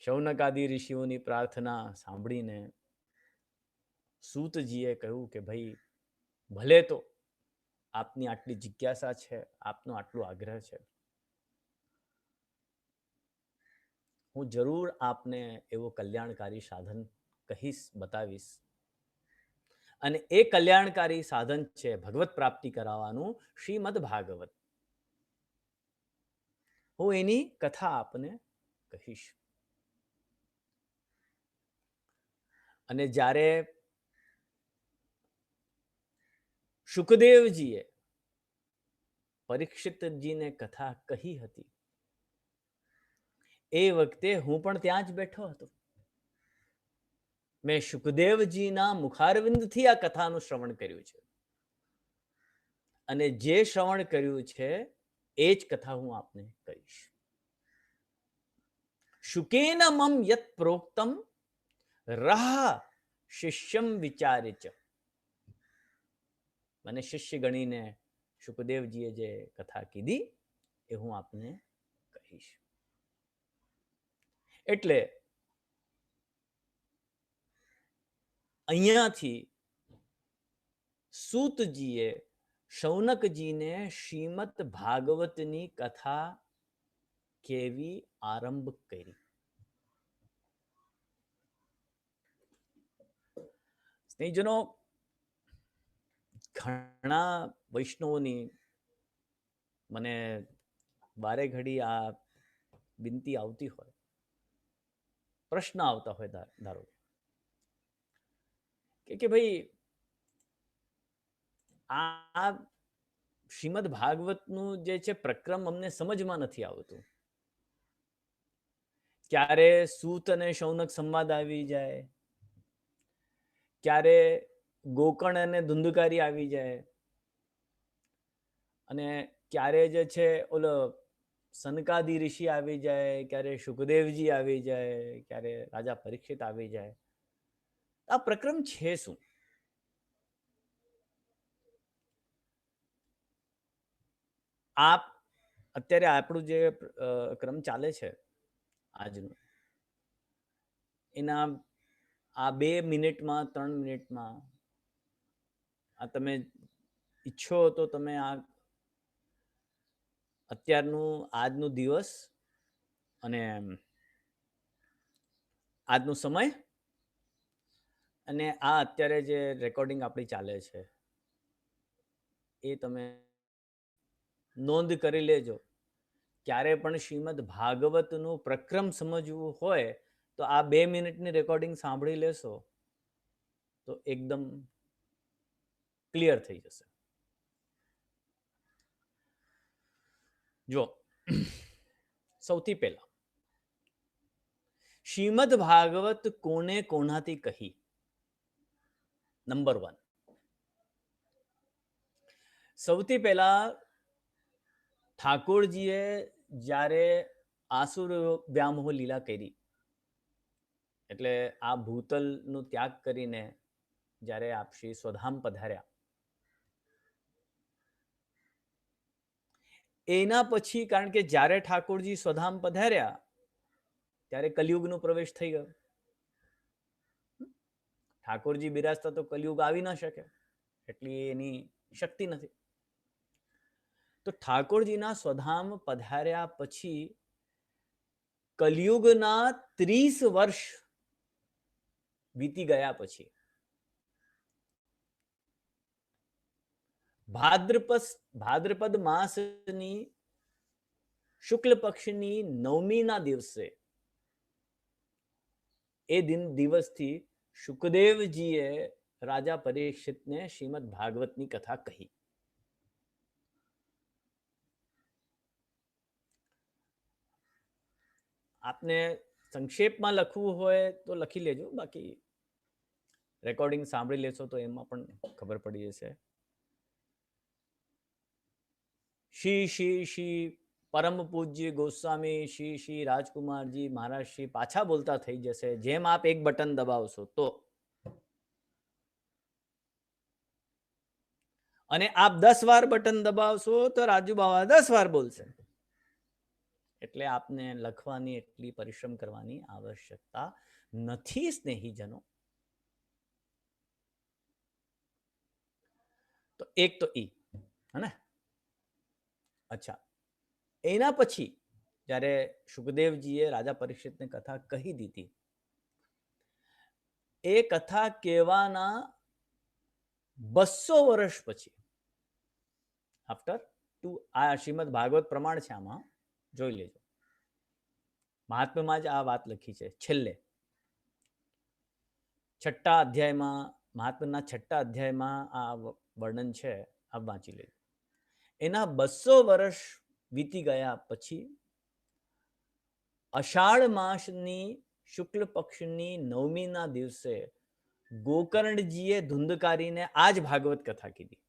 શૌનક આદિ ઋષિઓની પ્રાર્થના સાંભળીને સૂતજીએ કહ્યું કે ભાઈ, ભલે તો આપની આટલી જિજ્ઞાસા છે, આપનો આટલો આગ્રહ છે, હું જરૂર આપને એવો કલ્યાણકારી સાધન કહીશ, બતાવીશ. અને એ કલ્યાણકારી સાધન છે ભગવત પ્રાપ્તિ કરાવવાનું શ્રીમદ ભાગવત. હું એની કથા આપને કહીશ. અને જ્યારે શુકદેવજીએ પરીક્ષિતજીને કથા કહી હતી એ વખતે હું પણ ત્યાં જ બેઠો હતો. મેં શુકદેવજીના મુખારવિંદથી આ કથાનું શ્રવણ કર્યું છે અને જે શ્રવણ કર્યું છે એ જ કથા હું આપને કહીશ. શુકેન મમ યત પ્રોક્તમ રાહ શિષ્યમ વિચારે ચ. મને શિષ્ય ગણીને શુકદેવજીએ જે કથા કીધી એ હું આપને કહીશ. એટલે અહીંયાથી સૂતજીએ શૌનકજીને શ્રીમદ ભાગવતની કથા કેવી આરંભ કરી. સ્નેહીજનો, ઘણા વૈષ્ણવોની મને વારે ઘડી આ વિનંતી આવતી હોય, પ્રશ્ન આવતા હોય, ધારો કે ભાઈ આ શ્રીમદ ભાગવતનું જે છે પ્રક્રમ અમને સમજમાં નથી આવતું. ક્યારે સૂત અને શૌનક સંવાદ આવી જાય, ક્યારે ગોકર્ણ અને ધુંધુકારી આવી જાય, અને ક્યારે જે છે ઓલો સનકાદી ઋષિ આવી જાય, ક્યારે શુકદેવજી આવી જાય, ક્યારે રાજા પરીક્ષિત આવી જાય. આ પ્રક્રમ છે શું? આપ અત્યારે આપણું જે ક્રમ ચાલે છે આજનું, એના આ 2 મિનિટમાં 3 મિનિટમાં આ તમે ઈચ્છો તો તમે આ અત્યારનું આજનું દિવસ અને આજનો સમય અને આ અત્યારે જે રેકોર્ડિંગ આપણી ચાલે છે એ તમે નોંધ કરી લેજો. ક્યારે પણ શ્રીમદ ભાગવતનું પ્રક્રમ સમજવું હોય તો આ 2 મિનિટની રેકોર્ડિંગ સાંભળી લેશો તો એકદમ ક્લિયર થઈ જશે. જો સૌથી પહેલા શ્રીમદ ભાગવત કોને કોનાથી કહી? નંબર 1, સૌથી પહેલા ઠાકોરજીએ જ્યારે આસુર વ્યામોહ લીલા કરી, એટલે આ ભૂતલનો ત્યાગ કરીને જ્યારે આપ શ્રી સ્વધામ પધાર્યા, એના પછી, કારણ કે જ્યારે ઠાકોરજી સ્વધામ પધાર્યા ત્યારે કલયુગનો પ્રવેશ થઈ ગયો. ઠાકોરજી બિરાજતા તો કલયુગ આવી ના શકે, એટલી એની શક્તિ નથી. તો ઠાકોરજીના સ્વધામ પધાર્યા પછી કલયુગના 30 વર્ષ વીતી ગયા પછી ભાદ્રપદ માસની શુક્લ પક્ષની 9મીના દિવસે, એ દિવસથી શુકદેવજીએ રાજા પરીક્ષિતને શ્રીમદ ભાગવતની કથા કહી. આપને સંક્ષેપમાં લખવું હોય તો લખી લેજો, બાકી રેકોર્ડિંગ સાંભળી લેશો તો એમાં પણ ખબર પડી જશે. શ્રી પરમ પૂજ્ય ગોસ્વામી શ્રી રાજકુમારજી મહારાજ શ્રી પાછા બોલતા થઈ જશે જેમ આપ એક બટન દબાવશો તો, અને આપ 10 વાર બટન દબાવશો તો રાજુ બાવા 10 વાર બોલશે. એટલે આપને લખવાની એટલી પરિશ્રમ કરવાની આવશ્યકતા નથી સ્નેહીજનો. તો એક તો ઈ, હે? અચ્છા, એના પછી જ્યારે શુકદેવજીએ રાજા પરીક્ષિતને કથા કહી દીધી, એ કથા કહેવાના 200 વર્ષ પછી, આફ્ટર આ શ્રીમદ ભાગવત પ્રમાણ છે, આમાં જોઈ લેજો, મહાત્મ્યમાં જ આ વાત લખી છે છેલ્લે. છઠ્ઠા અધ્યાયમાં, મહાત્મ્યના છઠ્ઠા અધ્યાયમાં આ વર્ણન છે, આપ વાંચી લેજો. એના 200 વર્ષ વીતી ગયા પછી અષાઢ માસની શુક્લ પક્ષની 9મીના દિવસે ગોકર્ણજીએ ધુંધકારીને આ જ ભાગવત કથા કીધી.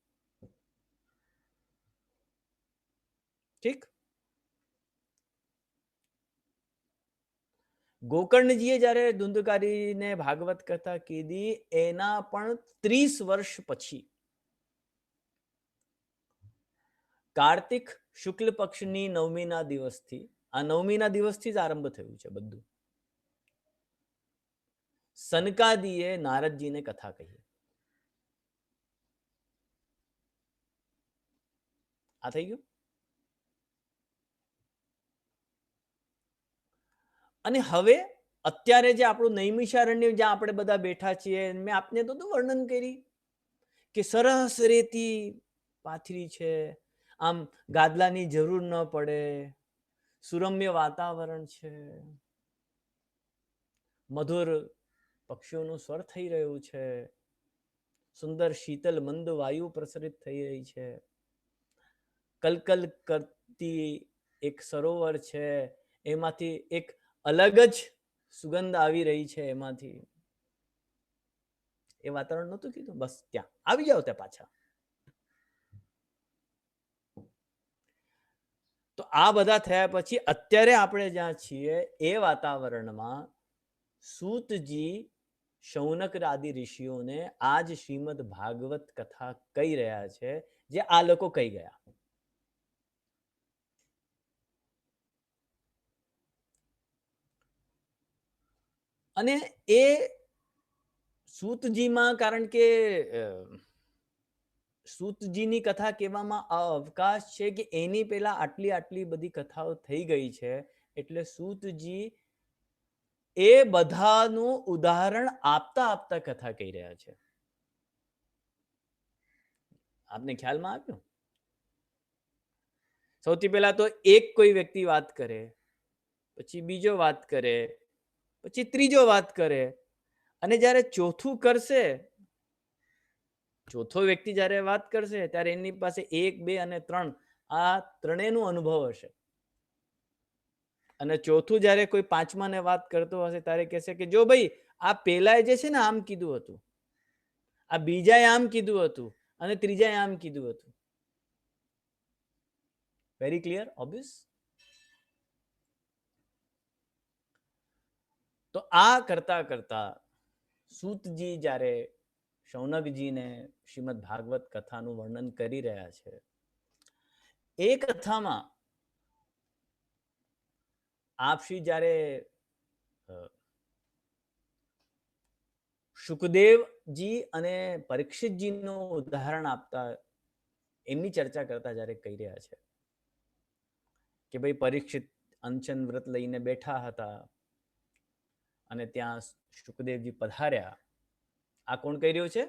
ઠીક. ગોકર્ણજીએ જ્યારે ધુંધકારીને ભાગવત કથા કીધી એના પણ 30 વર્ષ પછી કાર્તિક શુક્લ પક્ષની 9મીના દિવસથી, આ 9મીના દિવસથી જ આરંભ થયું છે બધું, સનકાદીએ નારદજીને કથા કહી. આ થઈ ગયું. અને હવે અત્યારે જે આપણું નૈમિષારણ્ય જ્યાં આપણે બધા બેઠા છીએ, મેં આપને તો વર્ણન કરી કે સરસ રેતી પાથરી છે, આમ ગાદલાની જરૂર ન પડે, સુરમ્ય વાતાવરણ છે, મધુર પક્ષીઓનું સ્વર થઈ રહ્યું છે, સુંદર શીતલ મંદ વાયુ પ્રસરિત થઈ રહી છે, કલકલ કરતી એક સરોવર છે, એમાંથી એક અલગ જ સુગંધ આવી રહી છે. એમાંથી એ વાતાવરણ નહોતું કીધું, બસ ત્યાં આવી જાવ ત્યાં પાછા. તો આ બધા થયા પછી અત્યારે આપણે જ્યાં છીએ એ વાતાવરણમાં સૂતજી શૌનક આદિ ઋષિઓને આજ શ્રીમદ ભાગવત કથા કહી રહ્યા છે, જે આ લોકો કહી ગયા. અને એ સૂતજીમાં, કારણ કે સૂતજીની કથા કહેવામાં અવકાશ છે કે એની પહેલા આટલી બધી કથાઓ થઈ ગઈ છે, એટલે સૂતજી એ બધાનું ઉદાહરણ આપતા કથા કહી રહ્યા છે. આપને ખ્યાલમાં આવ્યું? સૌથી પહેલા તો એક કોઈ વ્યક્તિ વાત કરે, પછી બીજો વાત કરે, પછી ત્રીજો વાત કરે, અને જ્યારે ચોથું કરશે, ચોથો વ્યક્તિ જ્યારે વાત કરશે ત્યારે એની પાસે 1, 2 અને 3 આ ત્રણેયનો અનુભવ હશે. અને ચોથું જ્યારે કોઈ પાંચમાને વાત કરતો હશે ત્યારે કહેશે કે જો ભાઈ, આ પહેલાએ જે છે ને આમ કીધું હતું, આ બીજાએ આમ કીધું હતું, અને ત્રીજાએ આમ કીધું હતું. Very clear, obvious. તો આ કરતા કરતા સૂતજી જ્યારે શૌનકજીને શ્રીમદ ભાગવત કથાનું વર્ણન કરી રહ્યા છે, એ કથામાં આપશ્રી જ્યારે સુખદેવજી અને પરીક્ષિતજીનું ઉદાહરણ આપતા, એમની ચર્ચા કરતા જ્યારે કહી રહ્યા છે કે ભાઈ પરીક્ષિત અનશન વ્રત લઈને બેઠા હતા અને ત્યાં સુખદેવજી પધાર્યા. આ કોણ કહી રહ્યું છે?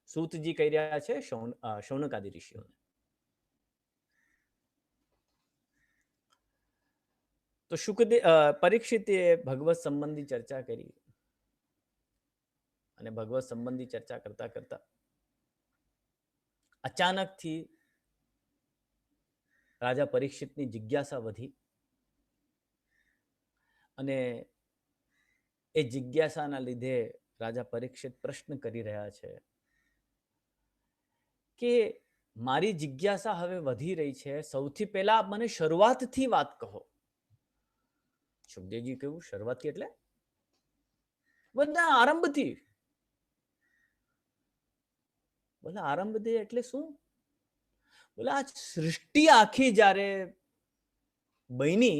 સૂતજી કહી રહ્યા છે શૌનકાદિ ઋષિઓને. તો પરીક્ષિતે ભગવત સંબંધી ચર્ચા કરી, અને ભગવત સંબંધી ચર્ચા કરતા કરતા અચાનકથી રાજા પરીક્ષિતની જિજ્ઞાસા વધી, અને એ જિજ્ઞાસાના લીધે રાજા પરીક્ષિત પ્રશ્ન કરી રહ્યા છે કે મારી જિજ્ઞાસા હવે વધી રહી છે, સૌથી પહેલા મને શરૂઆતથી વાત કહો. સુખદેવજી કહ્યું, શરૂઆતથી એટલે? બધા આરંભથી. બોલે આરંભથી એટલે શું? બોલે આ સૃષ્ટિ આખી જ્યારે બની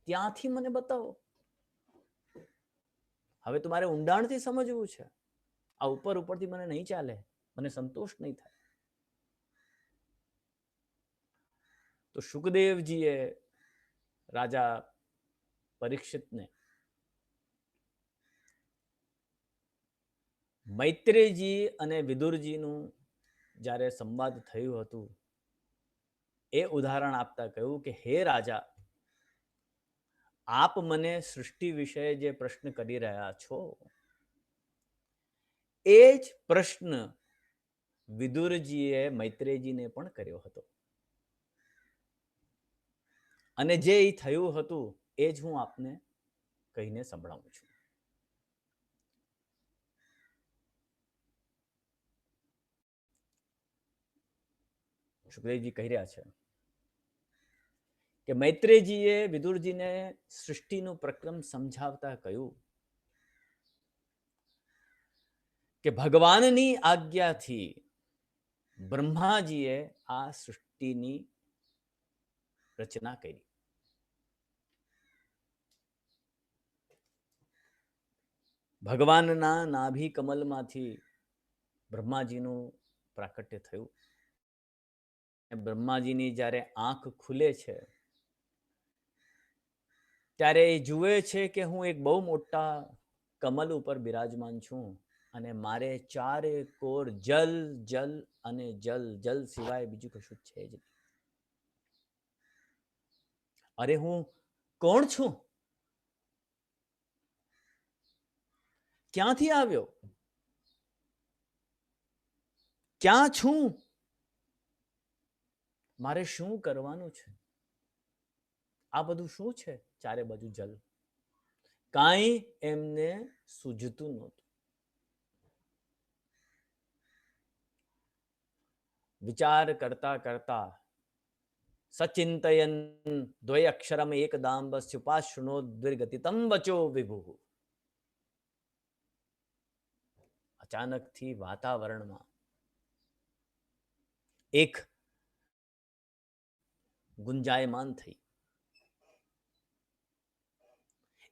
ત્યાંથી મને બતાવો. હવે તમારે ઊંડાણથી સમજવું છે, આ ઉપરથી મને નહીં ચાલે, મને સંતોષ નહીં થાય. તો સુખદેવજીએ રાજા પરીક્ષિતને મૈત્રેયજી અને વિદુરજીનું જ્યારે સંવાદ થયું હતું એ ઉદાહરણ આપતા કહ્યું કે હે રાજા, આપ મને સૃષ્ટિ વિશે જે પ્રશ્ન કરી રહ્યા છો એ જ પ્રશ્ન વિદુરજીએ મૈત્રેયજીને પણ કર્યો હતો. અને જે થયું હતું એ જ હું આપને કહીને સંભળાવું છું. સુખદેવજી કહી રહ્યા છે કે મૈત્રેયજીએ વિદુરજીને સૃષ્ટિનું પ્રક્રમ સમજાવતા કહ્યું કે ભગવાનની આજ્ઞાથી બ્રહ્માજીએ આ સૃષ્ટિની રચના કરી. ભગવાનના નાભી કમલમાંથી બ્રહ્માજીનું પ્રાકટ્ય થયું. બ્રહ્માજીની જ્યારે આંખ ખુલે છે ત્યારે એ જુએ છે કે હું એક બહુ મોટા કમલ ઉપર બિરાજમાન છું અને મારે ચારે કોર જલ જલ અને જલ જલ સિવાય બીજું કશું છે જ નહીં. અરે હું કોણ છું? ક્યાંથી આવ્યો? ક્યાં છું? મારે શું કરવાનું છે? આ બધું શું છે? ચારે બાજુ જલ. કાંઈ એમને સૂઝતું નહોતું. વિચાર કરતા કરતા સચિંતયન દ્વયક્ષરમ એકદામ સ્યુપાશ્રુનો દ્વિર્ગતિતમ વચો વિભુ. અચાનકથી વાતાવરણમાં એક ગુંજાયમાન થઈ.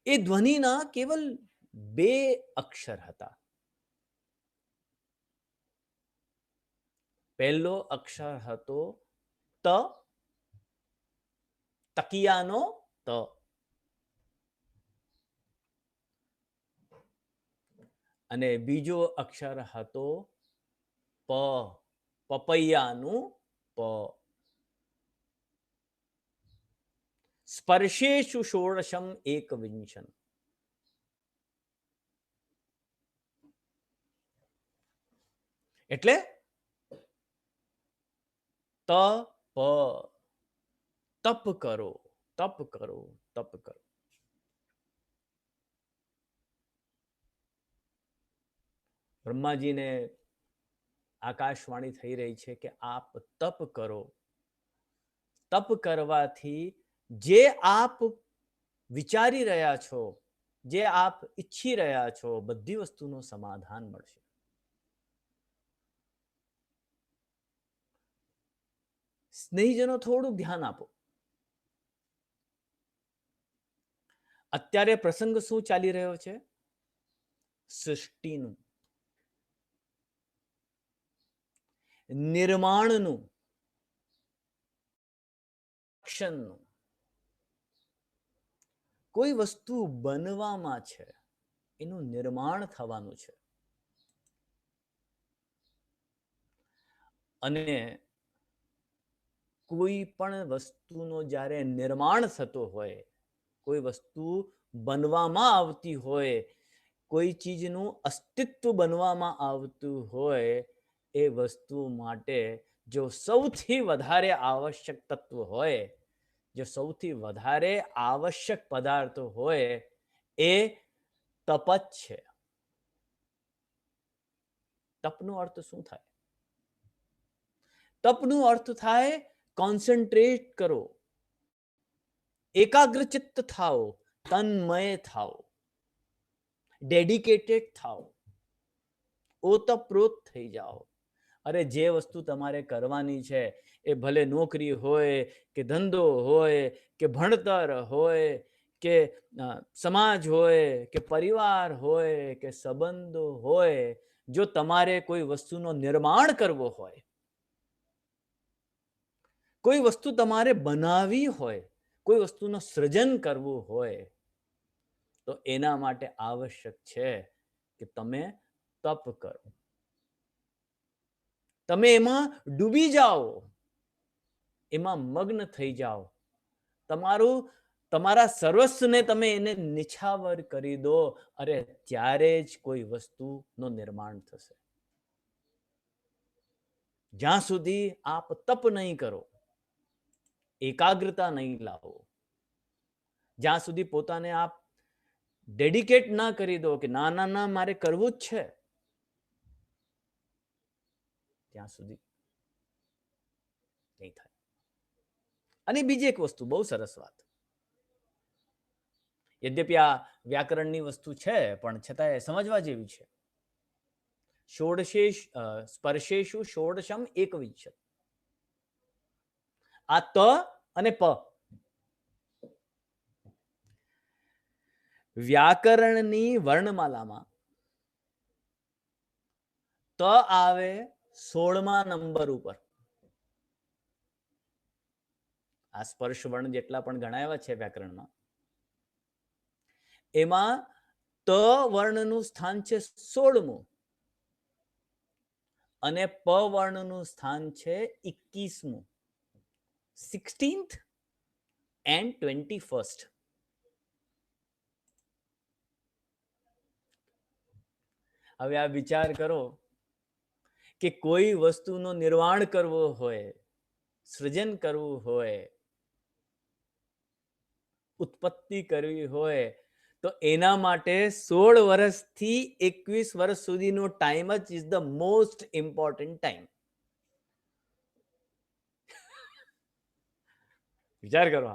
એ ધ્વનિના કેવલ 2 અક્ષર હતા. પહેલો અક્ષર હતો ત, તકિયાનો ત. અને બીજો અક્ષર હતો પ, પપૈયાનું પ. સ્પર્શેષુ ષોડશમ એકવિંશન. એટલે તપ, તપ કરો, તપ કરો, તપ કરો. બ્રહ્માજીને આકાશવાણી થઈ રહી છે કે આપ તપ કરો. તપ કરવાથી જે આપ વિચારી રહ્યા છો, જે આપ ઈચ્છી રહ્યા છો, બધી વસ્તુનું સમાધાન મળશે. સ્નેહીજનો થોડું ધ્યાન આપો. અત્યારે પ્રસંગ શું ચાલી રહ્યો છે? સૃષ્ટિનું, નિર્માણનું, એક્શનનું. કોઈ વસ્તુ બનવામાં છે, એનું નિર્માણ થવાનું છે. અને કોઈ પણ વસ્તુનો જ્યારે નિર્માણ થતો હોય, કોઈ વસ્તુ બનવામાં આવતી હોય, કોઈ ચીજનું અસ્તિત્વ બનવામાં આવતું હોય, એ વસ્તુ માટે જો સૌથી વધારે આવશ્યક તત્વ હોય, જો સૌથી વધારે આવશ્યક પદાર્થ હોય, એ તપ જ છે. તપનો અર્થ શું થાય? તપનો અર્થ થાય કોન્સન્ટ્રેટ કરો, એકાગ્રચિત્ત થાઓ, તન્મય થાઓ, ડેડિકેટેડ થાઓ, ઓતપ્રોત થઈ જાઓ. અરે જે વસ્તુ તમારે કરવાની છે, એ ભલે નોકરી હોય કે ધંધો હોય કે ભણતર હોય કે સમાજ હોય કે પરિવાર હોય કે સંબંધો હોય, જો તમારે કોઈ વસ્તુનો નિર્માણ કરવો હોય, કોઈ વસ્તુ તમારે બનાવવી હોય, કોઈ વસ્તુનું સર્જન કરવું હોય, તો એના માટે આવશ્યક છે કે તમે તપ કરો. તમે એમાં ડૂબી જાઓ, એમાં મગ્ન થઈ જાઓ. તમારું તમારા સર્વસ્વને તમે એને નિછાવર કરી દો, અરે ત્યારે જ કોઈ વસ્તુનું નિર્માણ થશે. જ્યાં સુધી આપ તપ નહીં કરો, એકાગ્રતા નહીં લાવો, જ્યાં સુધી પોતાને આપ ડેડિકેટ ના કરી દો કે ના ના ના મારે કરવું જ છે, ત્યાં સુધી નહીં થાય. અને બીજી એક વસ્તુ, બહુ સરસ વાત, યદ્યપી આ વ્યાકરણની વસ્તુ છે પણ છતાંય સમજવા જેવી છે. સ્પર્શેષુ ષોડશમ એકવિંશત. આ ત અને પ વ્યાકરણની વર્ણમાલામાં ત આવે 16મા નંબર ઉપર. આ સ્પર્શ વર્ણ જેટલા પણ ગણાવ્યા છે વ્યાકરણમાં, એમાં ત વર્ણનું સ્થાન છે 16મું અને પ વર્ણનું સ્થાન છે 21મું. 16th and 21st. હવે આ વિચાર કરો કે કોઈ વસ્તુનું નિર્માણ કરવું હોય, સૃજન કરવું હોય, ઉત્પત્તિ કરવી હોય, તો એના માટે 16 વર્ષથી 21 વર્ષ સુધીનો ટાઈમ જ is the most important time. વિચાર કરો.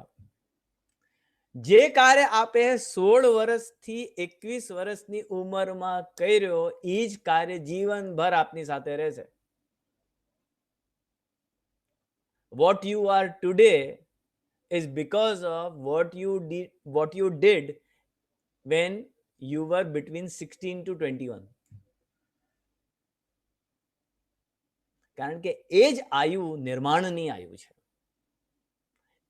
જે કાર્ય આપે 16 વર્ષથી 21 વર્ષની ઉંમરમાં કર્યો, એ જ કાર્ય જીવનભર આપની સાથે રહેશે. What you are today is because of what you did when you were between 16 to 21. કારણ કે એ જ આયુ નિર્માણની આયુ છે.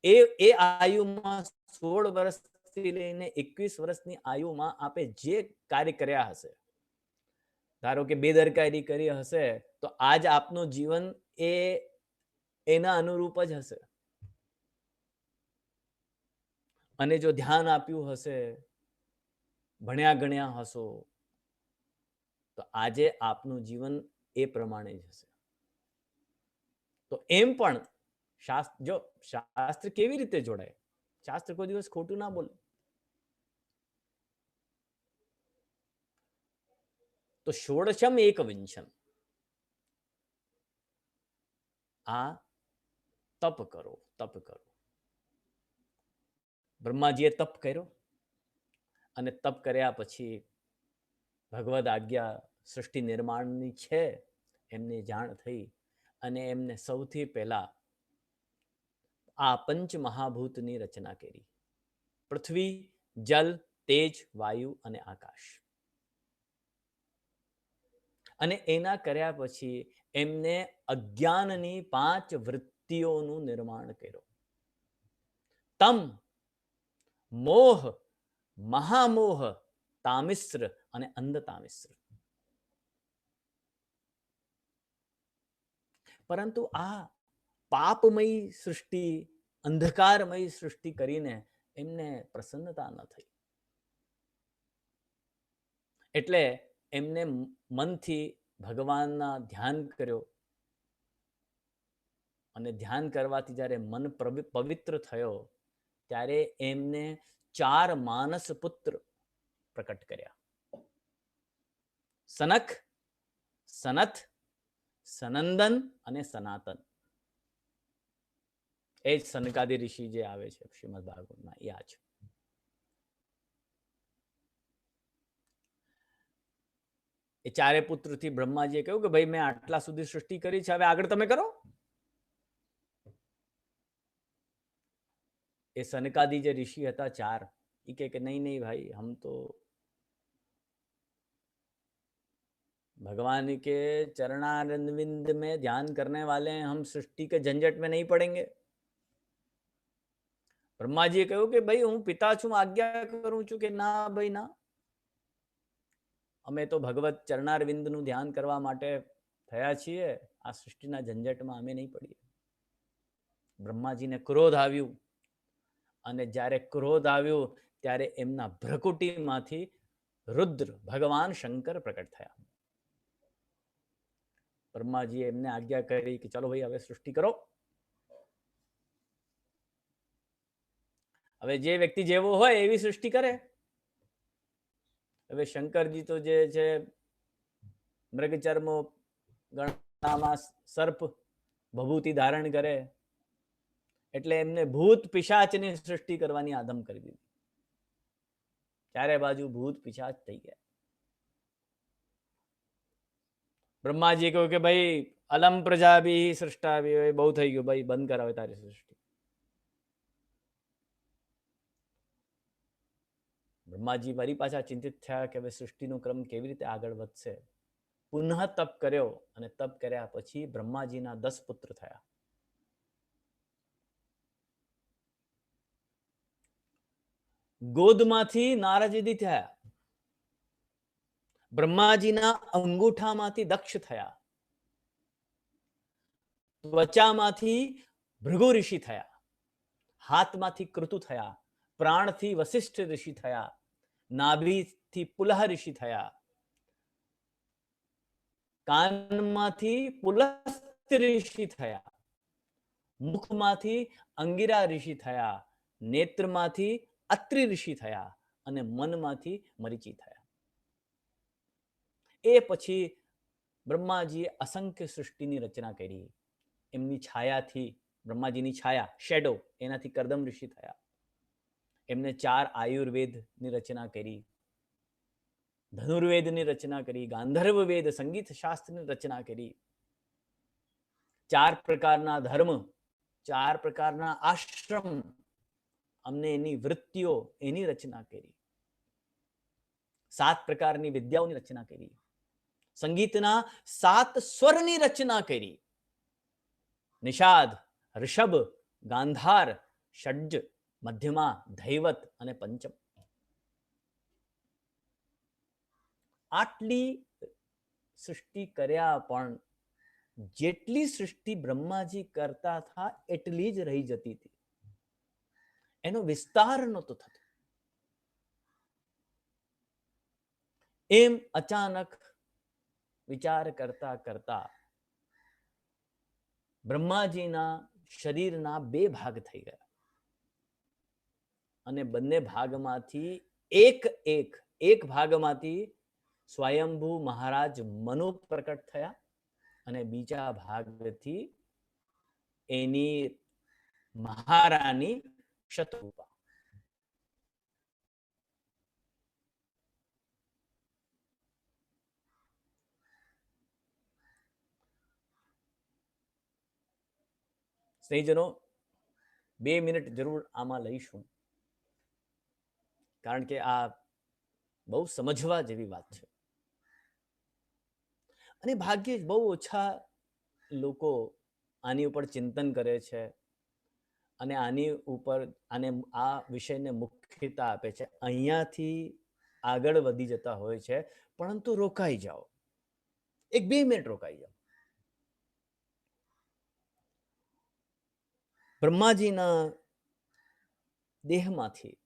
એ આયુમાં 16 વર્ષથી લઈને 21 વર્ષની આયુમાં આપે જે કાર્ય કર્યા હશે, ધારો કે બેદરકારી કરી હશે, તો આજ આપનું જીવન એના અનુરૂપ જ હશે. અને જો ધ્યાન આપ્યું હશે, ભણ્યા ગણ્યા હશો, તો આજે આપનું જીવન એ પ્રમાણે જ હશે. તો એમ પણ શાસ્ત્ર કેવી રીતે જોડાય? શાસ્ત્ર કોઈ દિવસ ખોટું ના બોલે. તો ષોડશમ એકવિંશમ, આ તપ કરો, તપ કરો. બ્રહ્માજીએ તપ કર્યો અને તપ કર્યા પછી ભગવદ આજ્ઞા સૃષ્ટિ નિર્માણની છે એમને જાણ થઈ અને એમને સૌથી પહેલા આ પંચ મહાભૂતની રચના કરી. પૃથ્વી, જલ, તેજ, વાયુ અને આકાશ. અને એના કર્યા પછી એમને અજ્ઞાનની 5 વૃત્તિઓનું નિર્માણ કર્યું. તમ, મોહ, મહામોહ, તામિશ્ર અને અંધતામિશ્ર. પરંતુ આ પાપમય સૃષ્ટિ, અંધકારમય સૃષ્ટિ કરીને એમને પ્રસન્નતા ન થઈ. એટલે એમને મનથી ભગવાનના ધ્યાન કર્યો અને ધ્યાન કરવાથી જ્યારે મન પવિત્ર થયો, ત્યારે એમને 4 માનસ પુત્ર પ્રકટ કર્યા. સનક, સનત, સનંદન અને સનાતન. એ જ સનકાદી ઋષિ જે આવે છે શ્રીમદ ભાગવતમાં, એ આ છે. એ 4 પુત્રથી બ્રહ્માજીએ કહ્યું કે ભાઈ મેં આટલા સુધી સૃષ્ટિ કરી છે, હવે આગળ તમે કરો. એ સનકાદી જે ઋષિ હતા 4, એ કે નહીં નહીં ભાઈ, હમ તો भगवान के चरणारविंद में ध्यान करने वाले हैं, हम सृष्टि के झंझट में नहीं पड़ेंगे. બ્રહ્માજીએ કહ્યું કે ભાઈ હું પિતા છું, આજ્ઞા કરું છું કે ના ભાઈ ના, અમે તો ભગવત ચરણારવિંદનું ધ્યાન કરવા માટે થયા છીએ, આ સૃષ્ટિના ઝંઝટમાં અમે નહીં પડીએ. બ્રહ્માજીને ક્રોધ આવ્યું અને જ્યારે ક્રોધ આવ્યો ત્યારે એમના ભ્રકુટીમાંથી રુદ્ર ભગવાન શંકર પ્રકટ થયા. બ્રહ્માજીએ એમને આજ્ઞા કરી કે ચાલો ભાઈ હવે સૃષ્ટિ કરો. હવે જે વ્યક્તિ જેવો હોય એવી સૃષ્ટિ કરે. હવે શંકરજી તો જે છે મૃગચર્મો ગણામાં સર્પ ભભૂતિ ધારણ કરે એટલે એમને ભૂત પિશાચની સૃષ્ટિ કરવાની આદમ કરી દીધી. ચારે બાજુ ભૂત પિશાચ થઈ ગયા. બ્રહ્માજી કહ્યું કે ભાઈ અલમ પ્રજા બી સૃષ્ટા બી બહુ થઈ ગયું ભાઈ, બંધ કરાવે તારી સૃષ્ટિ. બ્રહ્માજી ફરી પાછા ચિંતિત થયા કે હવે સૃષ્ટિનો ક્રમ કેવી રીતે આગળ વધશે. પુનઃ તપ કર્યો અને તપ કર્યા પછી બ્રહ્માજીના 10 પુત્ર થયા. ગોદમાંથી નારદજી થયા. બ્રહ્માજીના અંગૂઠામાંથી દક્ષ થયા. ત્વચામાંથી ભૃગુ ઋષિ થયા. હાથમાંથી કૃતુ થયા. પ્રાણથી વશિષ્ઠ ઋષિ થયા. નાભીથી પુલહ ઋષિ થયા. કાનમાંથી પુલસ્ત્ય ઋષિ થયા. મુખમાંથી અંગિરા ઋષિ થયા. નેત્રમાંથી અત્રિ ઋષિ થયા અને મનમાંથી મરીચી થયા. એ પછી બ્રહ્માજીએ અસંખ્ય સૃષ્ટિની રચના કરી. એમની છાયાથી, બ્રહ્માજીની છાયા શેડો, એનાથી કરદમ ઋષિ થયા. એમને 4 આયુર્વેદની રચના કરી, ધનુર્વેદની રચના કરી, ગાંધર્વ વેદ સંગીત શાસ્ત્રની રચના કરી. 4 પ્રકારના ધર્મ, 4 પ્રકારના આશ્રમ, અમને એની વૃત્તિઓ એની રચના કરી. 7 પ્રકારની વિદ્યાઓની રચના કરી. સંગીતના 7 સ્વરની રચના કરી. નિષાદ, ઋષભ, ગાંધાર, ષડ્જ, મધ્યમા, ધૈવત અને પંચમ. આટલી સૃષ્ટિ કર્યા પણ જેટલી સૃષ્ટિ બ્રહ્માજી કરતા હતા એટલી જ રહી જતી હતી. એનો વિસ્તાર નહોતો થતો. એમ અચાનક વિચાર કરતા કરતા બ્રહ્માજીના શરીરના 2 ભાગ થઈ ગયા અને બંને ભાગમાંથી એક ભાગમાંથી સ્વયંભૂ મહારાજ મનુ પ્રકટ થયા અને બીજા ભાગથી એની મહારાણી શતરૂપા. સ્નેહીજનો 2 મિનિટ જરૂર આમાં લઈશું, કારણ કે આ બહુ સમજવા જેવી વાત છે અને ભાગ્યે જ બહુ ઓછા લોકો આની ઉપર ચિંતન કરે છે અને આની ઉપર આ વિષયને મુખ્યતા આપે છે. અહીંયાથી આગળ વધી જતા હોય છે, પરંતુ રોકાઈ જાઓ, 1-2 મિનિટ રોકાઈ જાઓ. બ્રહ્માજીના દેહમાંથી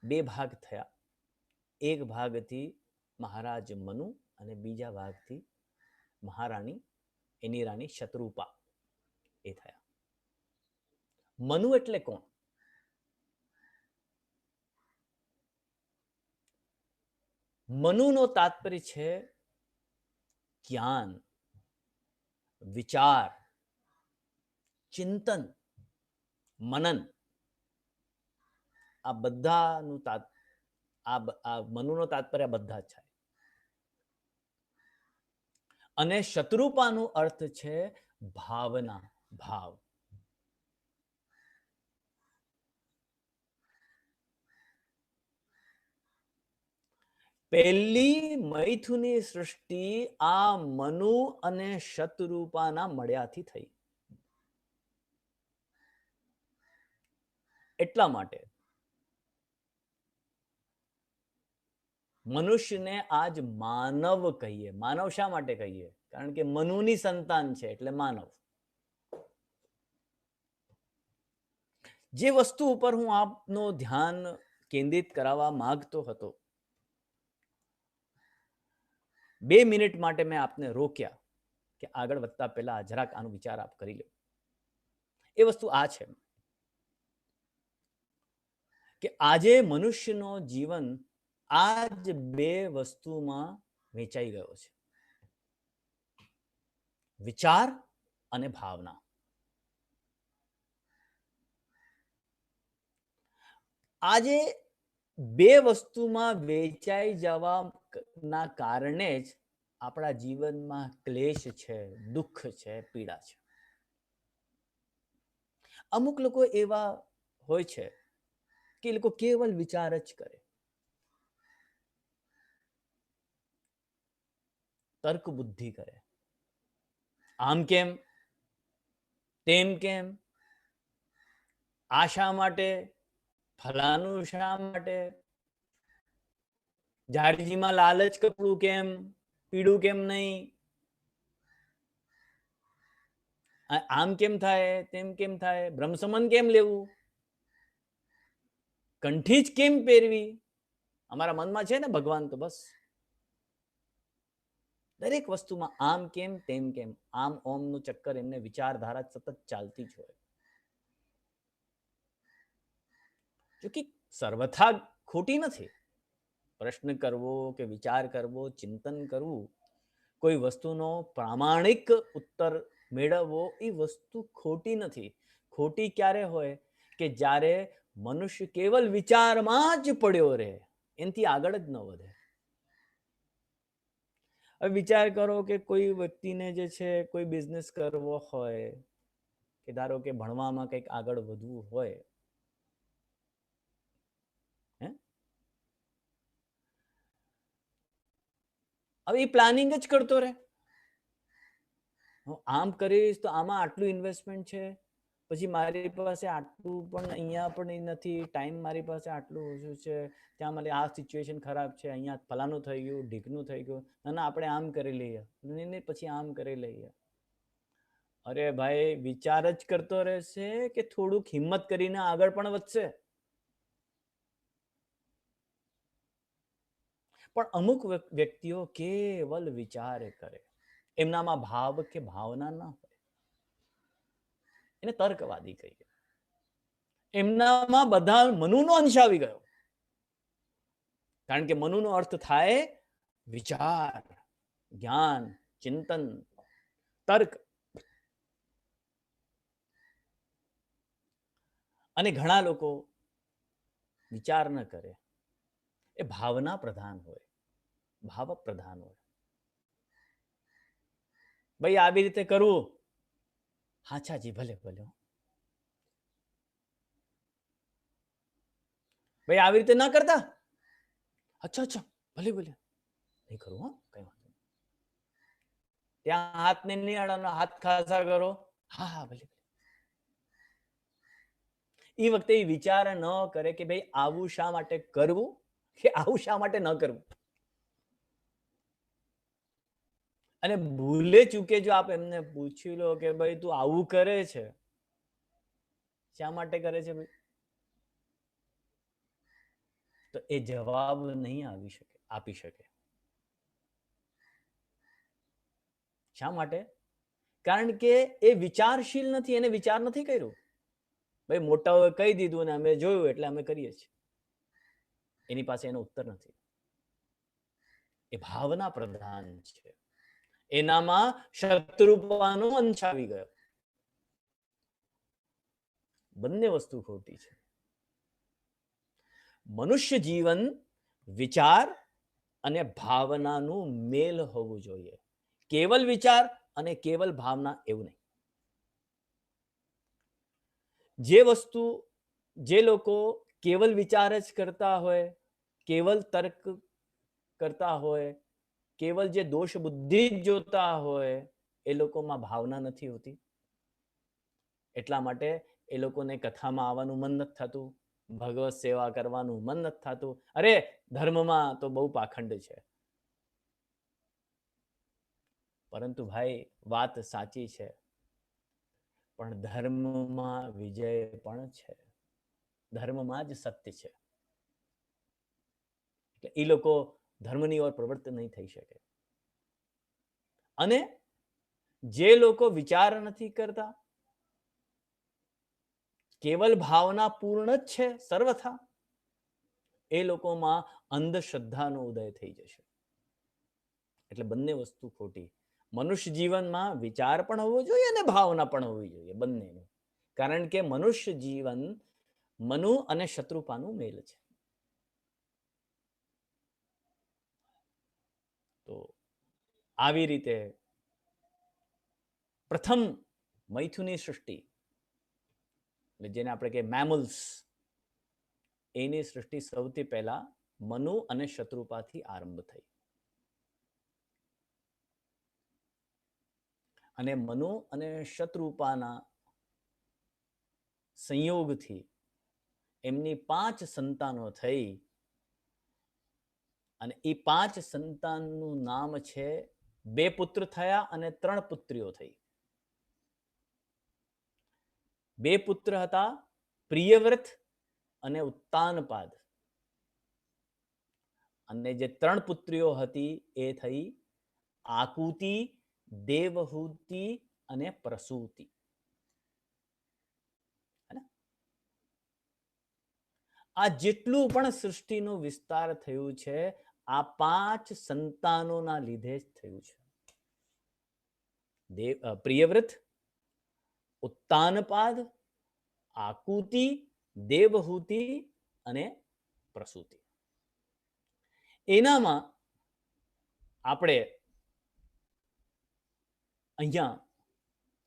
2 ભાગ થયા. એક ભાગથી મહારાજ મનુ અને બીજા ભાગથી મહારાણી, એની રાણી શતરૂપા એ થયા. મનુ એટલે કોણ? મનુનો તાત્પર્ય છે જ્ઞાન, વિચાર, ચિંતન, મનન. આ બધાનું મનુનો તાત્પર્ય બધા જ છે. અને શત્રુપાનો અર્થ છે ભાવના, ભાવ. પહેલી મૈથુની સૃષ્ટિ આ મનુ અને શતરૂપાના મળ્યાથી થઈ. એટલા માટે મનુષ્યને આજ માનવ કહીએ. માનવ શા માટે કહીએ? કારણ કે મનુની સંતાન છે એટલે માનવ. જે વસ્તુ ઉપર હું આપનું ધ્યાન કેન્દ્રિત કરાવવા માંગતો હતો, 2 મિનિટ માટે મેં આપને રોક્યા કે આગળ વધતા પહેલા જરાક આનો વિચાર આપ કરી લો. એ વસ્તુ આ છે કે આજે મનુષ્યનો જીવન આ જ 2 વસ્તુમાં વેચાઈ ગયો છે, વિચાર અને ભાવના. આજે 2 વસ્તુમાં વેચાઈ જવાના કારણે જ આપણા જીવનમાં ક્લેશ છે, દુઃખ છે, પીડા છે. અમુક લોકો એવા હોય છે કે એ લોકો કેવલ વિચાર જ કરે, તર્ક બુદ્ધિ કરે. આમ કેમ, તેમ કેમ, આ શા માટે, ફલાનું શા માટે, જાડજીમાં લાલ જ કપડું કેમ, પીળું કેમ નહીં, આમ કેમ થાય, તેમ કેમ થાય, બ્રહ્મસમન કેમ લેવું, કંઠી જ કેમ પહેરવી. અમારા મનમાં છે ને ભગવાન તો બસ દરેક વસ્તુમાં આમ કેમ, તેમ કેમ, આમ ઓમનું ચક્કર એમને વિચારધારા સતત ચાલતી જ હોય. જો કે સર્વથા ખોટી નથી. પ્રશ્ન કરવો કે વિચાર કરવો, ચિંતન કરવું, કોઈ વસ્તુનો પ્રામાણિક ઉત્તર મેળવવો, એ વસ્તુ ખોટી નથી. ખોટી ક્યારે હોય કે જ્યારે મનુષ્ય કેવલ વિચારમાં જ પડ્યો રહે, એનાથી આગળ જ ન વધે. હવે વિચાર કરો કે કોઈ વ્યક્તિને જે છે કોઈ બિઝનેસ કરવો હોય કે ધારો કે ભણવામાં કંઈક આગળ વધવું હોય, હવે એ પ્લાનિંગ જ કરતો રહે. હું આમ કરીશ તો આમાં આટલું ઇન્વેસ્ટમેન્ટ છે, પછી મારી પાસે આટલું પણ અહીંયા પણ નથી, ટાઈમ મારી પાસે આટલું ઓછું છે, ત્યાં મારી આ સિચ્યુએશન ખરાબ છે, અહીંયા ફલાનું થઈ ગયું, ઢીકનું થઈ ગયું, ના આપણે આમ કરી લઈએ, નહીં પછી આમ કરી લઈએ. અરે ભાઈ, વિચાર જ કરતો રહેશે કે થોડુંક હિંમત કરીને આગળ પણ વધશે? પણ અમુક વ્યક્તિઓ કેવલ વિચાર કરે, એમનામાં ભાવ કે ભાવના ના હોય, એને તર્કવાદી કહીએ. એમનામાં બધા મનુનો અંશ આવી ગયો, કારણ કે મનુનો અર્થ થાય વિચાર, જ્ઞાન, ચિંતન, તર્ક. અને ઘણા લોકો વિચાર ન કરે, એ ભાવના પ્રધાન હોય, ભાવ પ્રધાન હોય. ભાઈ આવી રીતે કરવું, હા જી ભલે ભલે, ભાઈ આવી રીતે ના કરતા, અચ્છા ભલે ભલે, નહીં કરું, હા કઈ વાંધો નહીં. ત્યાં હાથને નહીં અડાડો, હાથ ખાસા કરો, હા ભલે. એ વખતે એ વિચાર ન કરે કે ભાઈ આવું શા માટે કરવું કે આવું શા માટે ન કરવું. અને ભૂલે ચૂકે જો આપ એમને પૂછી લો કે ભાઈ તું આવું કરે છે, શા માટે કરે છે ભાઈ, તો એ જવાબ નહીં આપી શકે. શા માટે? કારણ કે એ વિચારશીલ નથી, એને વિચાર નથી કર્યો. ભાઈ મોટાઓએ કહી દીધું ને અમે જોયું એટલે અમે કરીએ છીએ. એની પાસે એનો ઉત્તર નથી. એ ભાવના પ્રધાન છે, એનામાં શત્રુપાનો અંશ આવી ગયો. બંને વસ્તુ ખોટી છે. મનુષ્ય જીવન વિચાર અને ભાવનાનું મેલ હોવું જોઈએ, કેવલ વિચાર અને કેવલ ભાવના એવું નહીં. જે વસ્તુ, જે લોકો કેવલ વિચાર જ કરતા હોય, કેવલ તર્ક કરતા હોય, કેવલ જે દોષ બુદ્ધિ જોતા હોય, એ લોકોમાં ભાવના નથી હોતી. એટલા માટે એ લોકોને કથામાં આવવાનું મન નથી થતું, ભગવત સેવા કરવાનું મન નથી થતું. અરે ધર્મમાં તો બહુ પાખંડ છે. પરંતુ ભાઈ વાત સાચી છે, પણ ધર્મમાં વિજય પણ છે. ધર્મમાં જ સત્ય છે. એટલે એ લોકો ધર્મની ઓર પ્રવૃત્ત નહીં થઈ શકે. અને જે લોકો વિચાર નથી કરતા, કેવલ ભાવના પૂર્ણ જ છે સર્વથા, એ લોકોમાં અંધશ્રદ્ધાનો ઉદય થઈ જશે. એટલે બંને વસ્તુ ખોટી. મનુષ્ય જીવનમાં વિચાર પણ હોવો જોઈએ અને ભાવના પણ હોવી જોઈએ, બંનેનું. કારણ કે મનુષ્ય જીવન મનુ અને શત્રુપાનું મેલ છે. તો આવી રીતે પ્રથમ મૈથુની સૃષ્ટિ, જેને આપણે કહીએ મેમલ્સ, એની સૃષ્ટિ સૌથી પહેલા મનુ અને શત્રુપાથી આરંભ થઈ. અને મનુ અને શત્રુપાના સંયોગથી એમની 5 સંતાનો થઈ. અને એ 5 સંતાનનું નામ છે, 2 પુત્ર થયા અને 3 પુત્રીઓ થઈ. 2 પુત્ર હતા પ્રિયવ્રત અને ઉત્તાનપાદ. અને જે 3 પુત્રીઓ હતી એ થઈ આકુતિ, દેવહૂતિ અને પ્રસૂતિ. આ જેટલું પણ સૃષ્ટિનું વિસ્તાર થયું છે, આ 5 સંતાનોના લીધે જ થયું છે. પ્રિયવ્રત, ઉત્તાનપાદ, આકુતિ, દેવહૂતિ અને પ્રસૂતિ. એનામાં આપણે અહીંયા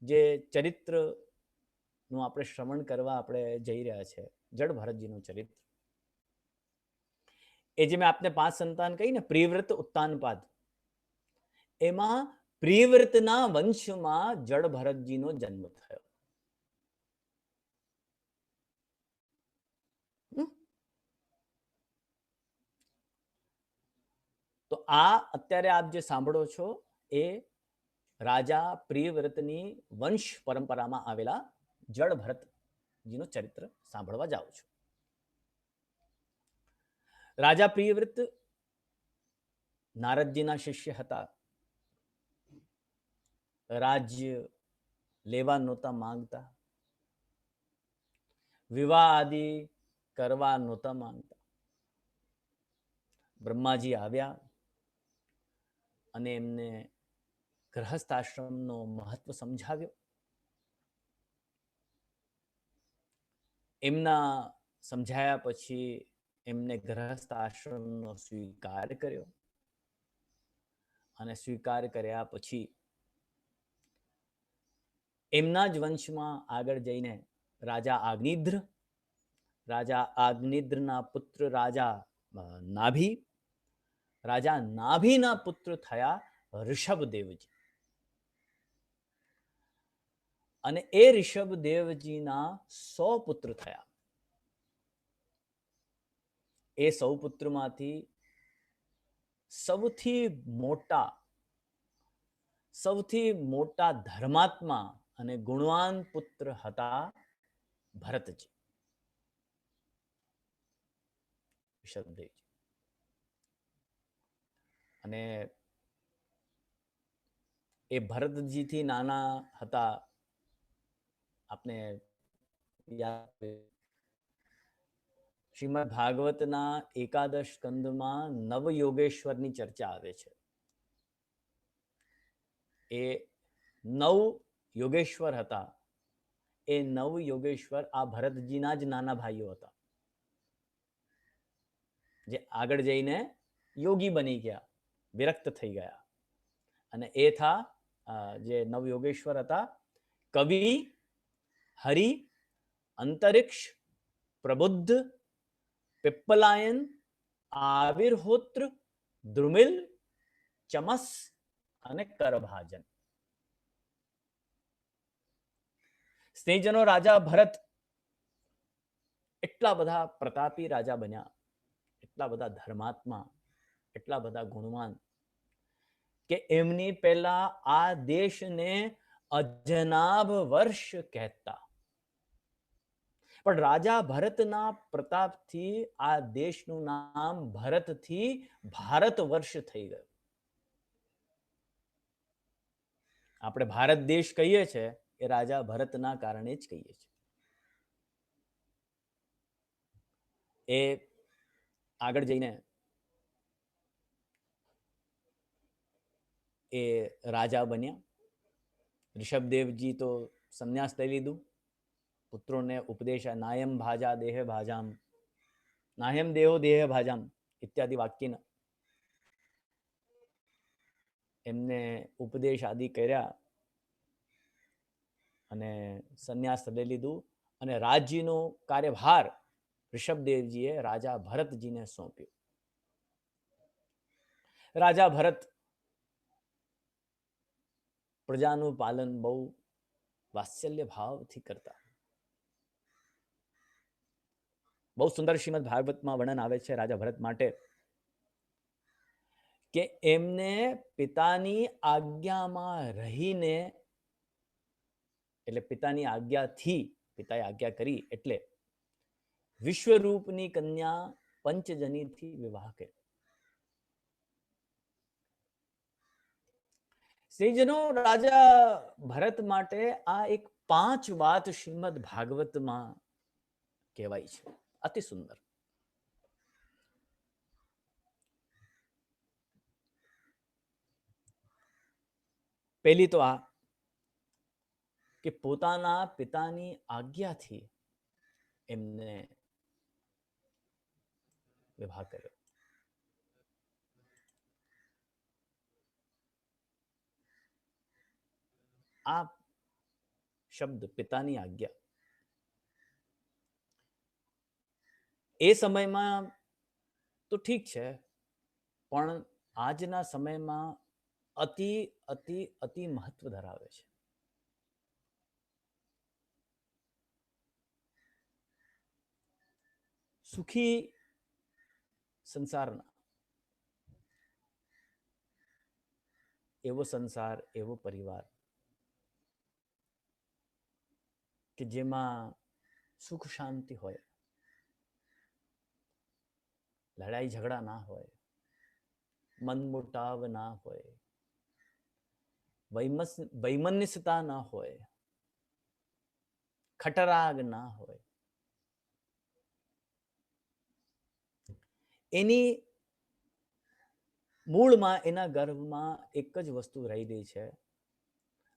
જે ચરિત્રનું આપણે શ્રવણ કરવા આપણે જઈ રહ્યા છે, જડ ભરતજીનું ચરિત્ર, એ જે મેં આપને 5 સંતાન કહી ને, પ્રિયવ્રત, ઉત્તાનપાદ, એમાં પ્રિયવ્રતના વંશમાં જડ ભરતજીનો જન્મ થયો. તો આ અત્યારે આપ જે સાંભળો છો એ રાજા પ્રિયવ્રતની વંશ પરંપરામાં આવેલા જડ ભરતજીનું ચરિત્ર સાંભળવા જાઓ છો. રાજા પ્રિયવ્રત નારદજીના શિષ્ય હતા. રાજ્ય લેવા નહોતા માંગતા, વિવાહ આદિ કરવા નહોતા માંગતા. બ્રહ્માજી આવ્યા અને એમને ગૃહસ્થ આશ્રમનો મહત્વ સમજાવ્યો. એમના સમજાયા પછી એમને ગૃહસ્થ આશ્રમનો સ્વીકાર કર્યો. અને સ્વીકાર કર્યા પછી એમના જ વંશમાં આગળ જઈને રાજા આગનિદ્રના પુત્ર રાજા નાભી, રાજા નાભીના પુત્ર થયા ઋષભદેવજી. અને એ ઋષભદેવજીના 100 પુત્ર થયા. એ 100 પુત્રમાંથી સૌથી મોટા ધર્માત્મા અને ગુણવાન પુત્ર હતા ભરતજી, ઋષભદેવજી. અને એ ભરતજીથી નાના હતા, આપને યાદ, શ્રીમદ ભાગવતના એકાદશ સ્કંદમાં નવયોગેશ્વરની ચર્ચા આવે છે. એ 9 યોગેશ્વર હતા. એ 9 યોગેશ્વર આ ભરતજીના જ નાના ભાઈઓ હતા, જે આગળ જઈને યોગી બની ગયા, વિરક્ત થઈ ગયા. અને એ થા જે 9 યોગેશ્વર હતા, કવિ, હરિ, અંતરિક્ષ, પ્રબુદ્ધ, पिप्पलायन, आविर्होत्र, द्रुमिल, चमस અને કરભાજન. સ્નેહજનો, રાજા ભરત એટલા બધા પ્રતાપી રાજા બન્યા, એટલા બધા ધર્માત્મા, એટલા બધા ગુણવાન, કે એમની પહેલા આ દેશને અજનાભ વર્ષ કહેતા. પણ રાજા ભરતના પ્રતાપથી આ દેશનું નામ ભરતથી ભારત વર્ષ થઈ ગયું. આપણે ભારત દેશ કહીએ છીએ એ રાજા ભરતના કારણે જ કહીએ છીએ. એ આગળ જઈને એ રાજા બન્યા. ઋષભદેવજી તો સંન્યાસ લઈ લીધું. પુત્રોને ઉપદેશ નાયમ ભાજા દેહ ભાજામ, નાયમ દેહો દેહ ભાજામ ઇત્યાદિ વાક્યના એમને ઉપદેશ આદિ કર્યા અને સંન્યાસ લઈ લીધું અને રાજ્યનો કાર્યભાર ઋષભદેવજીએ રાજા ભરતજીને સોંપ્યો. રાજા ભરત પ્રજાનું પાલન બહુ વાત્સલ્ય ભાવથી કરતા. બહુ સુંદર શ્રીમદ ભાગવતમાં વર્ણન આવે છે રાજા ભરત માટે કે એમને પિતાની આજ્ઞામાં રહીને, એટલે પિતાની આજ્ઞાથી, પિતાએ આજ્ઞા કરી એટલે વિશ્વરૂપની કન્યા પંચજનીથી વિવાહ કર્યો. શ્રીજનો રાજા ભરત માટે આ એક 5 વાત શ્રીમદ ભાગવતમાં કહેવાય છે. અતિ સુંદર. પહેલી તો આ કે પોતાના પિતાની આજ્ઞાથી એમને વિવાહ કર્યો. આ શબ્દ પિતાની આજ્ઞા એ સમયમાં તો ઠીક છે, પણ આજના સમયમાં અતિ અતિ અતિ મહત્વ ધરાવે છે. સુખી સંસારના એવો સંસાર, એવો પરિવાર કે જેમાં સુખ શાંતિ હોય, લડાઈ ઝઘડા ના હોય, મનમોટાવ ના હોય, વૈમનસ્યતા ના હોય, ખટરાગ ના હોય, એની મૂળમાં એના ગર્ભમાં એક જ વસ્તુ રહી ગઈ છે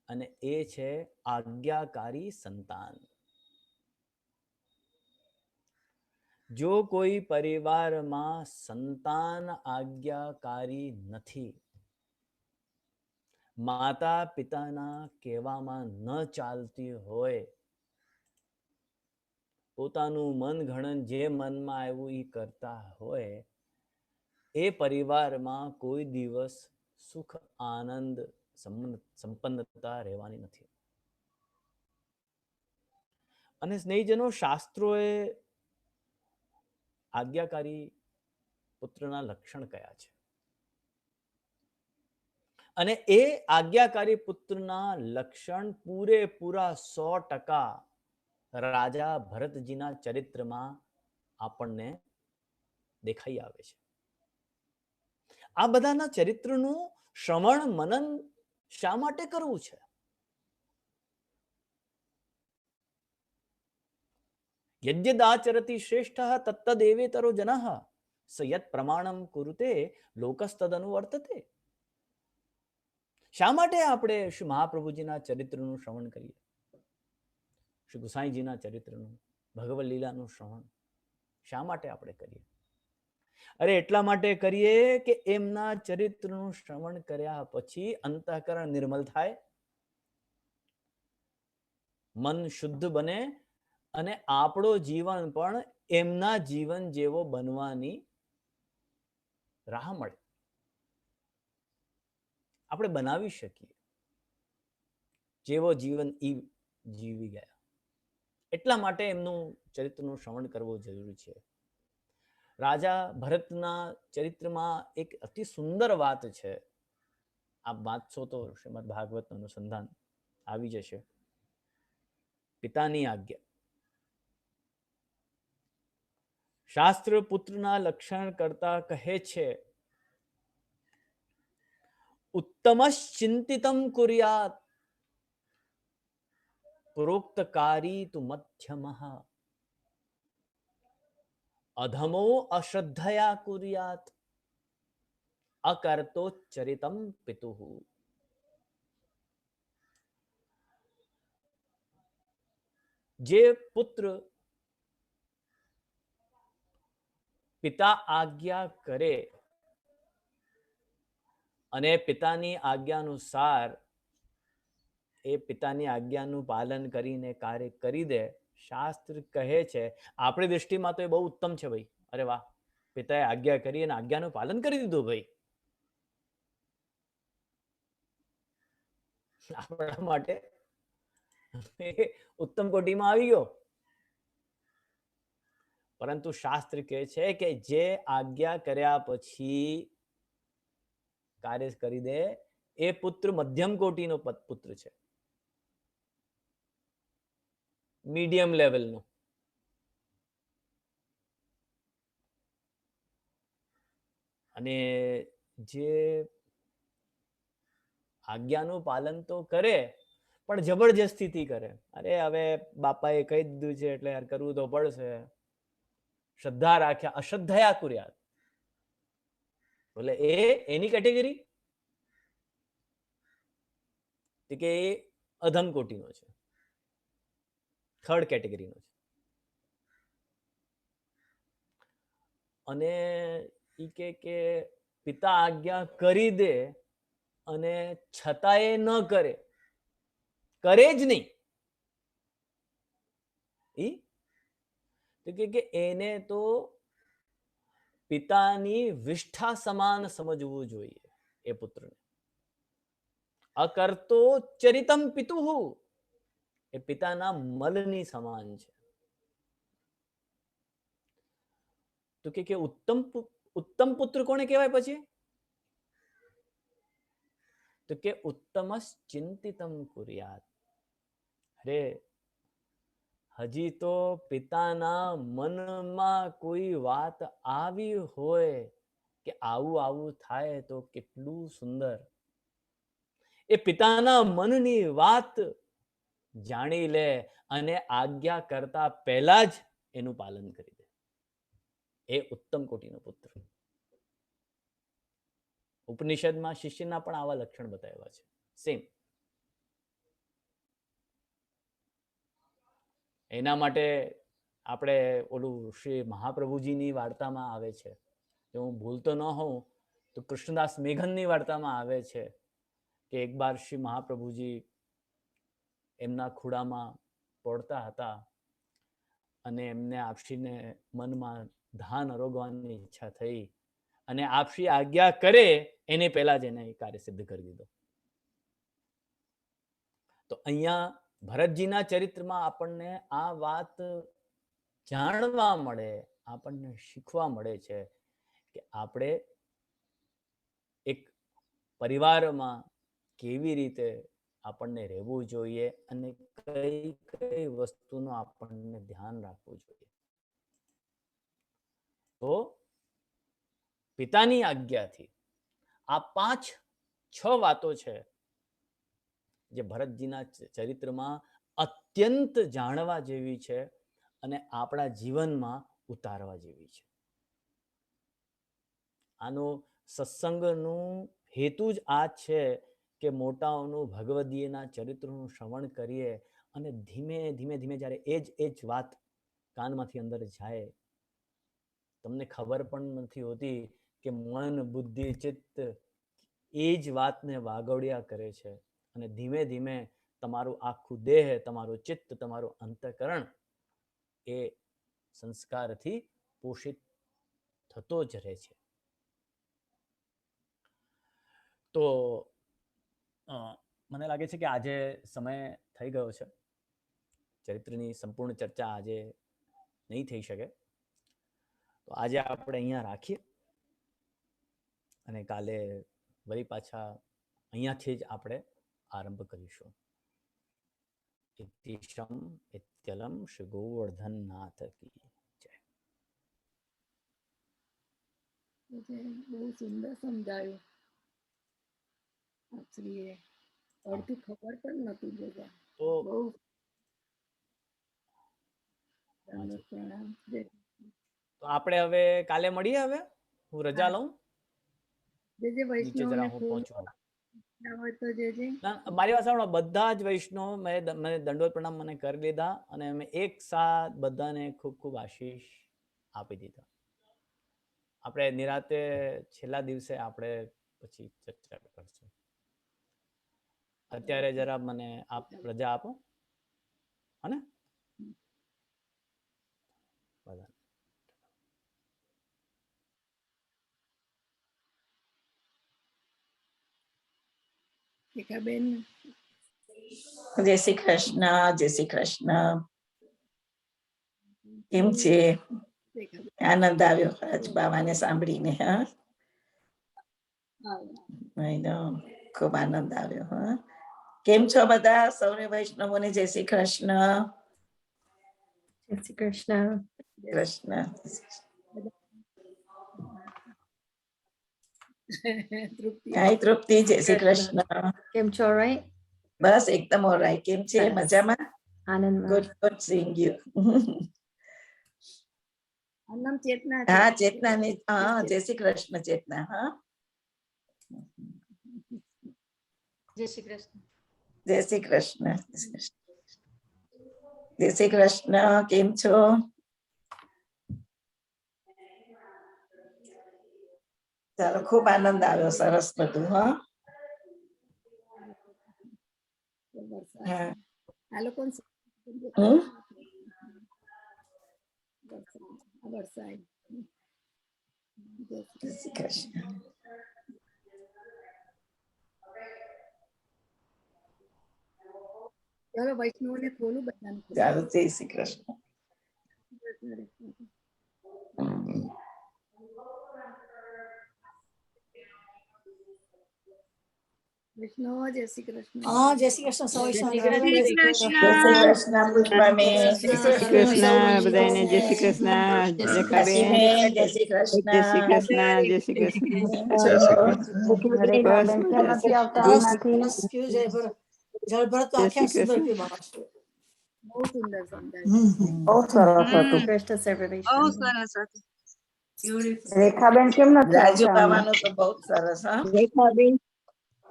અને એ છે આજ્ઞાકારી સંતાન. જો કોઈ પરિવારમાં સંતાન આજ્ઞાકારી નથી, માતા પિતાના કહેવામાં ન ચાલતી હોય, પોતાનું મન ઘણન જે મનમાં આવ્યું એ કરતા હોય, એ પરિવારમાં કોઈ દિવસ સુખ આનંદ સંપન્નતા રહેવાની નથી. અને સ્નેહીજનો, શાસ્ત્રોએ આજ્ઞાકારી પુત્રના લક્ષણ કયા છે અને એ આજ્ઞાકારી પુત્રના લક્ષણ પૂરેપૂરા 100% રાજા ભરતજીના ચરિત્રમાં આપણને દેખાઈ આવે છે. આ બધાના ચરિત્રનું શ્રવણ મનન શા માટે કરવું છે? યદ્યદાચરતિ શ્રેષ્ઠ તત્તદેવેતરો જનઃ સયત પ્રમાણમ કુરુતે લોકસ્તદનુવર્તતે. શા માટે આપણે શ્રી મહાપ્રભુજીના ચરિત્રનું શ્રવણ કરીએ? શ્રી ગુસાઈજીના ચરિત્રનું, ભગવદ લીલાનું શ્રવણ શા માટે આપણે કરીએ? અરે એટલા માટે કરીએ કે એમના ચરિત્રનું શ્રવણ કર્યા પછી અંતઃકરણ નિર્મલ થાય, મન શુદ્ધ બને અને આપણો જીવન પણ એમના જીવન જેવો બનવાની રાહ મળે. આપણે બનાવી શકીએ જેવો જીવન ઈ જીવી ગયા. એટલા માટે એમનું ચરિત્રનું શ્રવણ કરવું જરૂરી છે. રાજા ભરતના ચરિત્રમાં એક અતિ સુંદર વાત છે. આપ વાંચશો તો શ્રીમદ ભાગવતનું અનુસંધાન આવી જશે. પિતાની આજ્ઞા. શાસ્ત્ર પુત્રના લક્ષણ કરતા કહે છે, ઉત્તમશ્ચિંતિતમ કુર્યાત પ્રોક્તકારી તુ મધ્યમઃ અધમો અશ્રદ્ધયા કુર્યાત અકર્તો ચરિતમ પિતુઃ. જે પુત્ર પિતા આજ્ઞા કરે અને પિતાની આજ્ઞાનુસાર એ પિતાની આજ્ઞાનું પાલન કરીને કાર્ય કરી દે, શાસ્ત્ર કહે છે, આપણી દૃષ્ટિમાં તો એ બહુ ઉત્તમ છે ભાઈ. અરે વાહ, પિતાએ આજ્ઞા કરી અને આજ્ઞાનું પાલન કરી દીધું ભાઈ. આપણા માટે ઉત્તમ કોટીમાં આવી ગયો. પરંતુ શાસ્ત્ર કહે છે કે જે આજ્ઞા કર્યા પછી કાર્ય કરી દે એ પુત્ર મધ્યમ કોટીનો પુત્ર છે, મીડિયમ લેવલનો. અને જે આજ્ઞાનું પાલન તો કરે પણ જબરજસ્તીથી કરે. અરે હવે બાપાએ કહી દીધું છે એટલે યાર કરવું તો પડશે. શ્રદ્ધા રાખ્યા, અશ્રદ્ધયા કુર્યાત. એટલે એની કેટેગરી કે એ અધમ કોટીનો છે, થર્ડ કેટેગરીનો છે. અને ઈ કે પિતા આજ્ઞા કરી દે અને છતાંય ન કરે, કરે જ નહીં, કે એને તો પિતાની વિષ્ઠા સમાન સમજવું જોઈએ એ પુત્રને. અકર્તો ચરિતમ પિતુઃ, એ પિતાના મલની સમાન છે. તો કે ઉત્તમ પુત્ર કોને કહેવાય પછી? તો કે ઉત્તમશ્ચિંતિતમ કુર્યાત. અરે હજી તો પિતાના મનમાં કોઈ વાત આવી હોય કે આવું આવું થાય તો કેટલું સુંદર, એ પિતાના મનની વાત જાણી લે અને આજ્ઞા કરતા પહેલા જ એનું પાલન કરી દે, એ ઉત્તમ કોટીનો પુત્ર. ઉપનિષદમાં શિષ્યના પણ આવા લક્ષણ બતાવ્યા છે. સેમ. એના માટે આપણે ઓલું શ્રી મહાપ્રભુજીની વાર્તામાં આવે છે, જો હું ભૂલતો ન હોઉં તો કૃષ્ણદાસ મેઘનની વાર્તામાં આવે છે કે એક બાર શ્રી મહાપ્રભુજી એમના ખુડામાં પડતા હતા અને એમને આપશ્રીને મનમાં ધાન અરોગવાની ઈચ્છા થઈ અને આપશ્રી આજ્ઞા કરે એને પહેલા જ એને કાર્ય સિદ્ધ કરી દીધો. તો અહીંયા ભરતજીના ચરિત્રમાં આપણને આ વાત જાણવા મળે, આપણને શીખવા મળે છે કે આપણે એક પરિવારમાં કેવી રીતે આપણને રહેવું જોઈએ અને કઈ કઈ વસ્તુનું આપણને ધ્યાન રાખવું જોઈએ. તો પિતાની આજ્ઞાથી આ 5-6 વાતો છે જે ભરતજીના ચરિત્રમાં અત્યંત જાણવા જેવી છે અને આપણા જીવનમાં ઉતારવા જેવી છે. આનો સત્સંગનું હેતુ જ આ છે કે મોટાઓનું ભગવદીયના ચરિત્રનું શ્રવણ કરીએ અને ધીમે ધીમે ધીમે જ્યારે એ જ વાત કાનમાંથી અંદર જાય, તમને ખબર પણ નથી હોતી કે મન, બુદ્ધિ, ચિત્ત એ જ વાતને વાગોડિયા કરે છે અને ધીમે ધીમે તમારું આખું દેહ, તમારું ચિત્ત, તમારું અંતઃકરણ એ સંસ્કારથી પોષિત થતો જ રહે છે. તો મને લાગે છે કે આજે સમય થઈ ગયો છે, ચરિત્રની સંપૂર્ણ ચર્ચા આજે નહીં થઈ શકે, તો આજે આપણે અહીંયા રાખીએ અને કાલે વળી પાછા અહીંયાથી જ આપણે આરંભ કરીશું. ઇતિશમ ઇત્યલમ શ્રી ગોવર્ધનનાથ કી જય. બહુ સુંદર સમજાયું આપશ્રીએ. અડધી ખબર પણ નહોતી બધા. તો બહુ હાજી. પ્રણામ. તો આપણે હવે કાલે મળીએ. હવે હું રજા લઉં, જે નીચે વૈષ્ણવને જરા હું ફોન પહોંચું. હોય તો જે મારી વાત સાંભળો, બધા જ વૈષ્ણવ મને દંડોત પ્રણામ મને કરી લીધા અને મેં એક સાથ બધાને ખૂબ ખૂબ આશીષ આપી દીધા. આપણે નિરાતે છેલ્લા દિવસે આપણે પછી ચર્ચા કરશું. અત્યારે જરા મને આપ રજા આપો, હને? બધા રેખાબેન, જય શ્રી કૃષ્ણ. જય શ્રી કૃષ્ણ. કેમ છે? આનંદ આવ્યો રાજબાવાને સાંભળીને. હા, ખૂબ આનંદ આવ્યો. હા, કેમ છો બધા? સૌને વૈષ્ણવોને જય શ્રી કૃષ્ણ. જય શ્રી કૃષ્ણ. કૃષ્ણ. હાય તૃપ્તિ, જય શ્રી કૃષ્ણ. કેમ છો? રાઈટ? બસ એકદમ ઓલરાઈટ. કેમ છે? મજામાં? આનંદમાં. Good good seeing you. નામ ચેતના. હા, ચેતના ને. હા, જય શ્રી કૃષ્ણ ચેતના. હા, જય શ્રી કૃષ્ણ. જય શ્રી કૃષ્ણ. જય શ્રી કૃષ્ણ. કેમ છો? ચાલો, ખૂબ આનંદ આવ્યો. સરસ બધું. હા, હા. આ લોકો વરસાદ. જય શ્રી કૃષ્ણ. ચાલો વૈષ્ણવને ખોલું બધાને. ચાલો, જય શ્રી કૃષ્ણ. વૈષ્ણવ જય શ્રી કૃષ્ણ. હા, જય શ્રી કૃષ્ણ. સૌ જય શ્રી વૈષ્ણવ. કૃષ્ણ. જય શ્રી કૃષ્ણ પુષ્પાબેન. જય શ્રી કૃષ્ણ બધાને. જય શ્રી કૃષ્ણ. કૃષ્ણ. જય શ્રી રેખાબેન, કાશીબેન. જય શ્રી જય શ્રી કૃષ્ણ. કૃષ્ણ. જય શ્રી કૃષ્ણ. જય શ્રી બસ રેખાબેન કેમ મજા છે. નથી આવતા બસ હમણાંથી? બસ પીવું જાય પર જળભરત તો જય આખે શ્રી સુંદર કૃષ્ણ. પીવું બાબા. બહુ સુંદર સમજાય. બહુ સરસ હતું. બહુ સરસ હતું. રેખાબેન કેમ નથી રાજુ આવતા હમણાં? બાવાનું તો બહુ જ સરસ. હા, રેખાબેન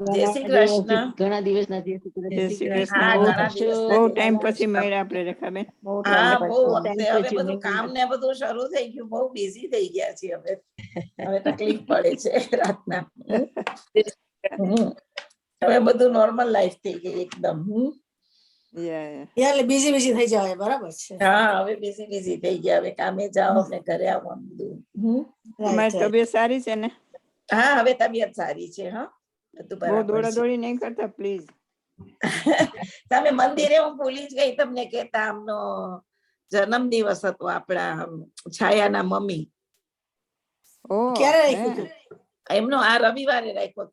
જય શ્રી કૃષ્ણ. ઘણા દિવસના જય શ્રી કૃષ્ણ. હા, બહુ ઘણા દિવસ બહુ નથી. ટાઈમ પછી મળ્યા આપણે રેખાબેન. બહુ ટાઈમ હા, બહુ પછી. હવે બધું કામ ને બધું શરૂ થઈ ગયું. બહુ બિઝી થઈ ગયા છીએ હવે. હવે તકલીફ પડે છે રાતના. હવે બધું નોર્મલ લાઈફ થઈ ગઈ એકદમ. એટલે બીજી બીજી થઈ જાય. બરાબર છે. હા, હવે બિઝી થઈ ગયા. હવે કામે જાઓ ને ઘરે આવવાનું બધું. તમારી તબિયત સારી છે ને? હા, હવે તબિયત સારી છે. હા, બધું બહુ બરાબર દોડા છે. દોડી નહીં કરતા પ્લીઝ. તમે મંદિરે, હું ભૂલી જ ગઈ તમને કેતા, આમનો જન્મ દિવસ હતો આપણા છાયાના મમ્મી. ઓહ, ક્યારે હે. રાખ્યું હતું? એમનો આ રવિવારે રાખ્યો હતો.